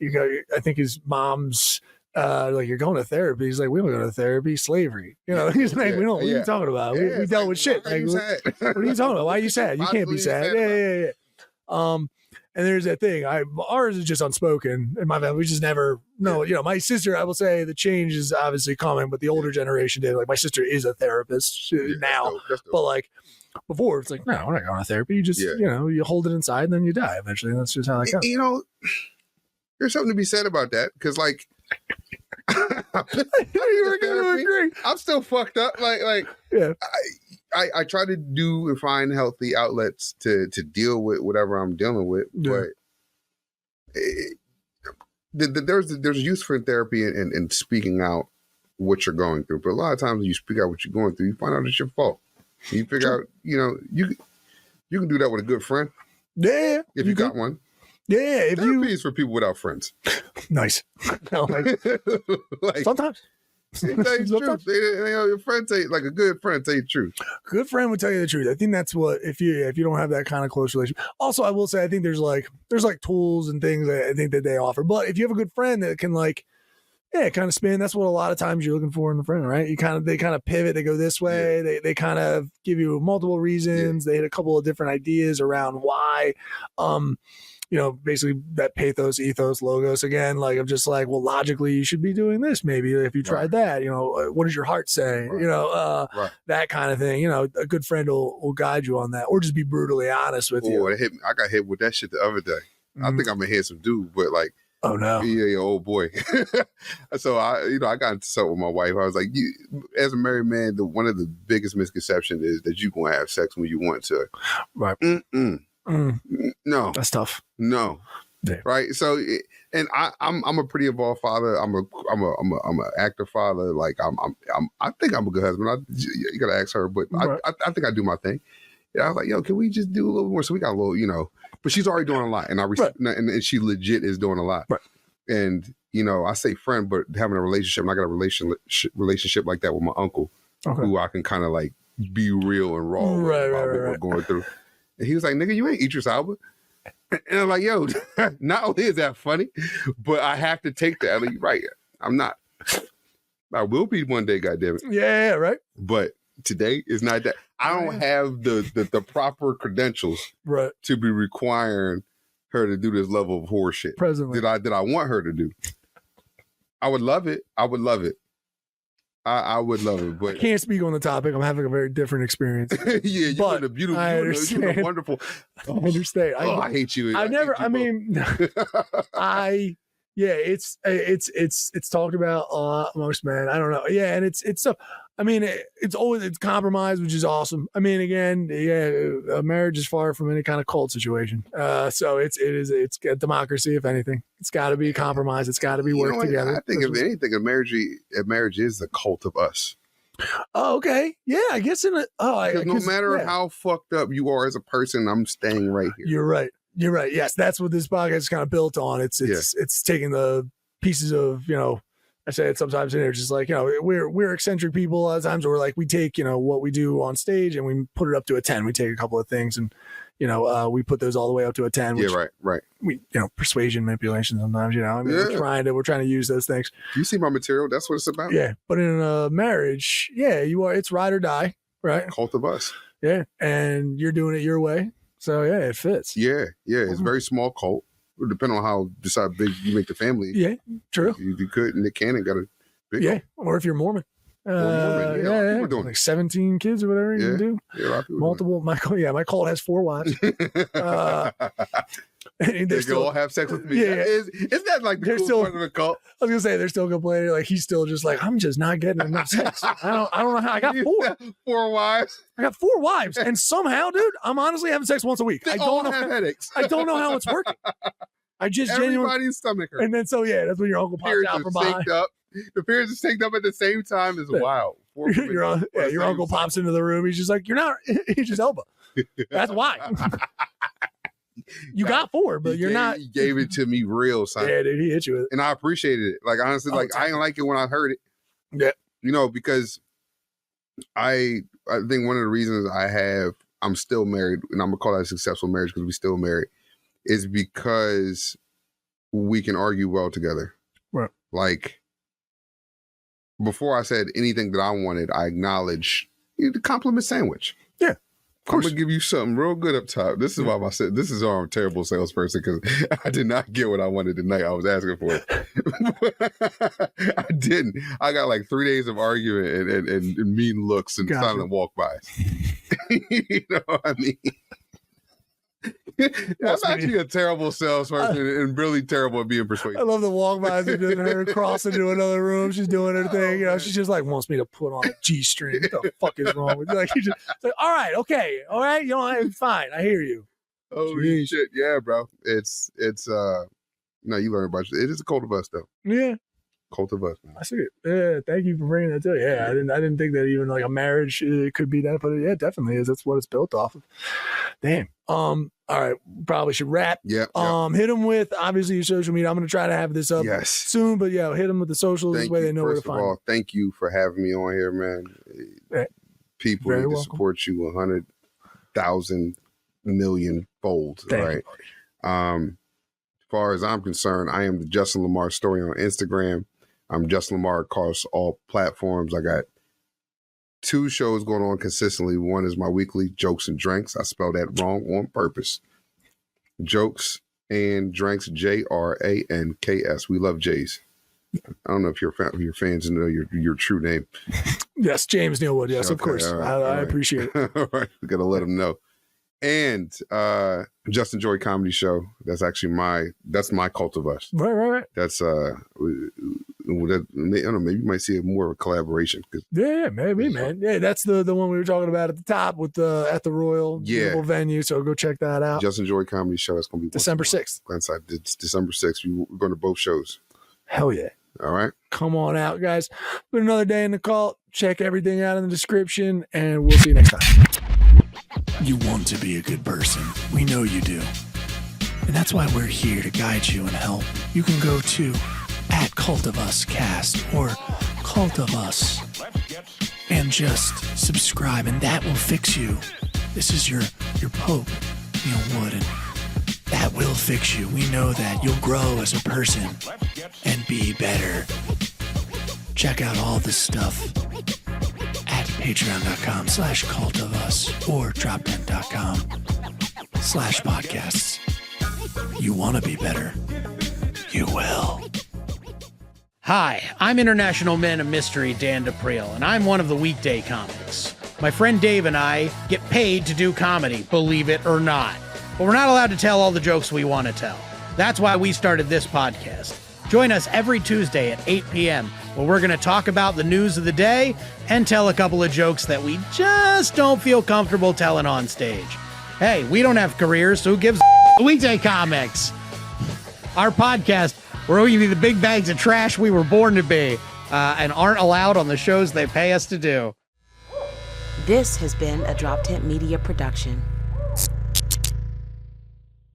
I think his mom's like, you're going to therapy. He's like, we don't go to therapy, slavery. He's like, we don't. What are you talking about? We dealt with shit. Like, what are you talking about? Why are you sad? You can't be sad. Yeah. And there's that thing. Ours is just unspoken in my family. We just never know. My sister, I will say the change is obviously coming, but the older generation did. Like my sister is a therapist now, that's dope. But like before, it's like, no, we're not going to therapy. You just, you hold it inside and then you die eventually. That's just how that goes. There's something to be said about that because like you were going to agree. I'm still fucked up. Like I try to do and find healthy outlets to deal with whatever I'm dealing with, but there's use for therapy and speaking out what you're going through. But a lot of times when you speak out what you're going through, you find out it's your fault. You figure out, you can do that with a good friend. Yeah, if you got one. Yeah, if therapy is for people without friends. Nice. Sometimes. They tell you the truth. Your friend tell you, like a good friend tell you the truth. Good friend would tell you the truth. I think that's what if you don't have that kind of close relationship. Also, I will say I think there's tools and things that I think that they offer. But if you have a good friend that can kind of spin, that's what a lot of times you're looking for in the friend, right? They kind of pivot, they go this way, they kind of give you multiple reasons, they hit a couple of different ideas around why. Basically that pathos, ethos, logos again, I'm just well, logically you should be doing this maybe if you tried that, what does your heart say? Right. That kind of thing, a good friend will guide you on that or just be brutally honest with you. I got hit with that shit the other day. I think I'm a handsome dude, but oh no. Yeah, old boy. So I got into something with my wife. I was like, as a married man, one of the biggest misconceptions is that you're going to have sex when you want to. Right. No, that's tough. No, yeah. Right. So, and I'm a pretty involved father. I'm a active father. I think I'm a good husband. You gotta ask her, but right. I think I do my thing. Yeah, I was like, yo, can we just do a little more? So we got a little, but she's already doing a lot, and and she legit is doing a lot. Right. And I say friend, but having a relationship, and I got a relationship like that with my uncle, who I can kind of be real and raw about what we're going through. And he was like, nigga, you ain't Idris Elba. And I'm like, yo, not only is that funny, but I have to take that. You're right. I'm not. I will be one day, goddammit. Yeah, right. But today is not that. I don't have the proper credentials to be requiring her to do this level of horror shit. Presently. That I want her to do. I would love it. I would love it. I would love it, but I can't speak on the topic. I'm having a very different experience. Yeah, you're a beautiful, you're wonderful. I understand. I hate you. It's talked about a lot amongst men. I don't know. Yeah, and it's stuff. It's compromise, which is awesome. Again, a marriage is far from any kind of cult situation. So it's a democracy, if anything. It's got to be compromise. It's got to be worked together. I think if anything, a marriage is a cult of us. Oh, okay. Yeah, I guess no matter how fucked up you are as a person, I'm staying right here. You're right. Yes, that's what this podcast is kind of built on. It's taking the pieces of, I say it sometimes in there, just we're eccentric people a lot of times, or we take, what we do on stage and we put it up to a 10. We take a couple of things and, we put those all the way up to a 10. Which, right. We, persuasion, manipulation sometimes, we're trying to use those things. You see my material? That's what it's about. Yeah. But in a marriage, it's ride or die, right? Cult of us. Yeah. And you're doing it your way. So it fits. Yeah. It's a very small cult. Depending on how big you make the family. Yeah, true. You could, Nick Cannon got a big cult. Or if you're Mormon. We're doing 17 kids or whatever you can do. Yeah, a lot of people multiple. My cult has 4 wives. They still all have sex with me. Yeah. Isn't that the cool part of the cult? I was gonna say they're still complaining. He's still just I'm just not getting enough sex. I don't know how I got 4. 4 wives. I got 4 wives, and somehow, dude, I'm honestly having sex once a week. They all have headaches. I don't know how it's working. I just everybody's stomach hurts. And then that's when your uncle pops out from behind. The periods are synced up at the same time as wow. Your uncle pops into the room. He's just you're not. He's just Elba. That's why. You got 4, but you're not. He gave it to me real, son. Yeah, dude, he hit you with it, and I appreciated it. Honestly, I didn't like it when I heard it. Yeah, because I think one of the reasons I'm still married, and I'm gonna call that a successful marriage because we still married, is because we can argue well together. Right. Before I said anything that I wanted, I acknowledged the compliment sandwich. Yeah. I'm gonna give you something real good up top. This is why I said this is why I'm a terrible salesperson, because I did not get what I wanted tonight. I was asking for it. I didn't. I got 3 days of arguing and mean looks and silent walk bys. You know what I mean? I'm actually a terrible salesperson and really terrible at being I persuasive. love the walk by and her cross into another room. She's doing her thing. You know, she just like wants me to put on a G-string. What the fuck is wrong with you? Like, it's like, all right, okay, all right, you know, fine. I hear you. Holy Jeez. shit. Yeah, bro. It's no, you learn a bunch. It is a cult of us though. Yeah, Cult of us, man. I see it. Yeah, thank you for bringing that to it. Yeah, I didn't think that even like a marriage could be that, but yeah, it definitely is. That's what it's built off of. Damn. All right, probably should wrap. Yeah. Hit them with obviously your social media. I'm gonna try to have this up Yes. soon, but yeah, hit them with the socials. This Thank way you. they know where to First of find. all, thank you for having me on here, man. Yeah. People Very need to welcome. support you 100,000 million fold. Thank Right. As far as I'm concerned, I am the Justin Lamar story on Instagram. I'm Justin Lamar across all platforms. I got 2 shows going on consistently. One is my weekly Jokes and Drinks. I spelled that wrong on purpose. Jokes and Drinks, JRANKS. We love J's. I don't know if your fans know your true name. Yes, James Neal Wood. Yes, of Okay, course. all right, I all right. appreciate it. All right, we gotta let them know. And Just Enjoy Comedy Show. That's actually my cult of us. Right. That's I don't know, maybe you might see it more of a collaboration. Yeah, maybe, man. Yeah, that's the one we were talking about at the top with the at the Royal beautiful venue. So go check that out. Just Enjoy Comedy Show. That's gonna be December 6th. Glenside. It's December 6th. We're going to both shows. Hell yeah. All right. Come on out, guys. Been another day in the cult. Check everything out in the description, and we'll see you next time. You want to be a good person. We know you do. And that's why we're here to guide you and help. You can go to @CultOfUsCast or Cult of Us and just subscribe, and that will fix you. This is your Pope, Neil Wood, and that will fix you. We know that you'll grow as a person and be better. Check out all this stuff at patreon.com/cultofus or droptent.com/podcasts. You want to be better. You will. Hi, I'm International Man of Mystery Dan DePriel, and I'm one of the weekday comics. My friend Dave and I get paid to do comedy, believe it or not. But we're not allowed to tell all the jokes we want to tell. That's why we started this podcast. Join us every Tuesday at 8 p.m. where we're going to talk about the news of the day and tell a couple of jokes that we just don't feel comfortable telling on stage. Hey, we don't have careers, so who gives a weekday comics? Our podcast, where we give you the big bags of trash we were born to be and aren't allowed on the shows they pay us to do. This has been a Drop Tent Media production.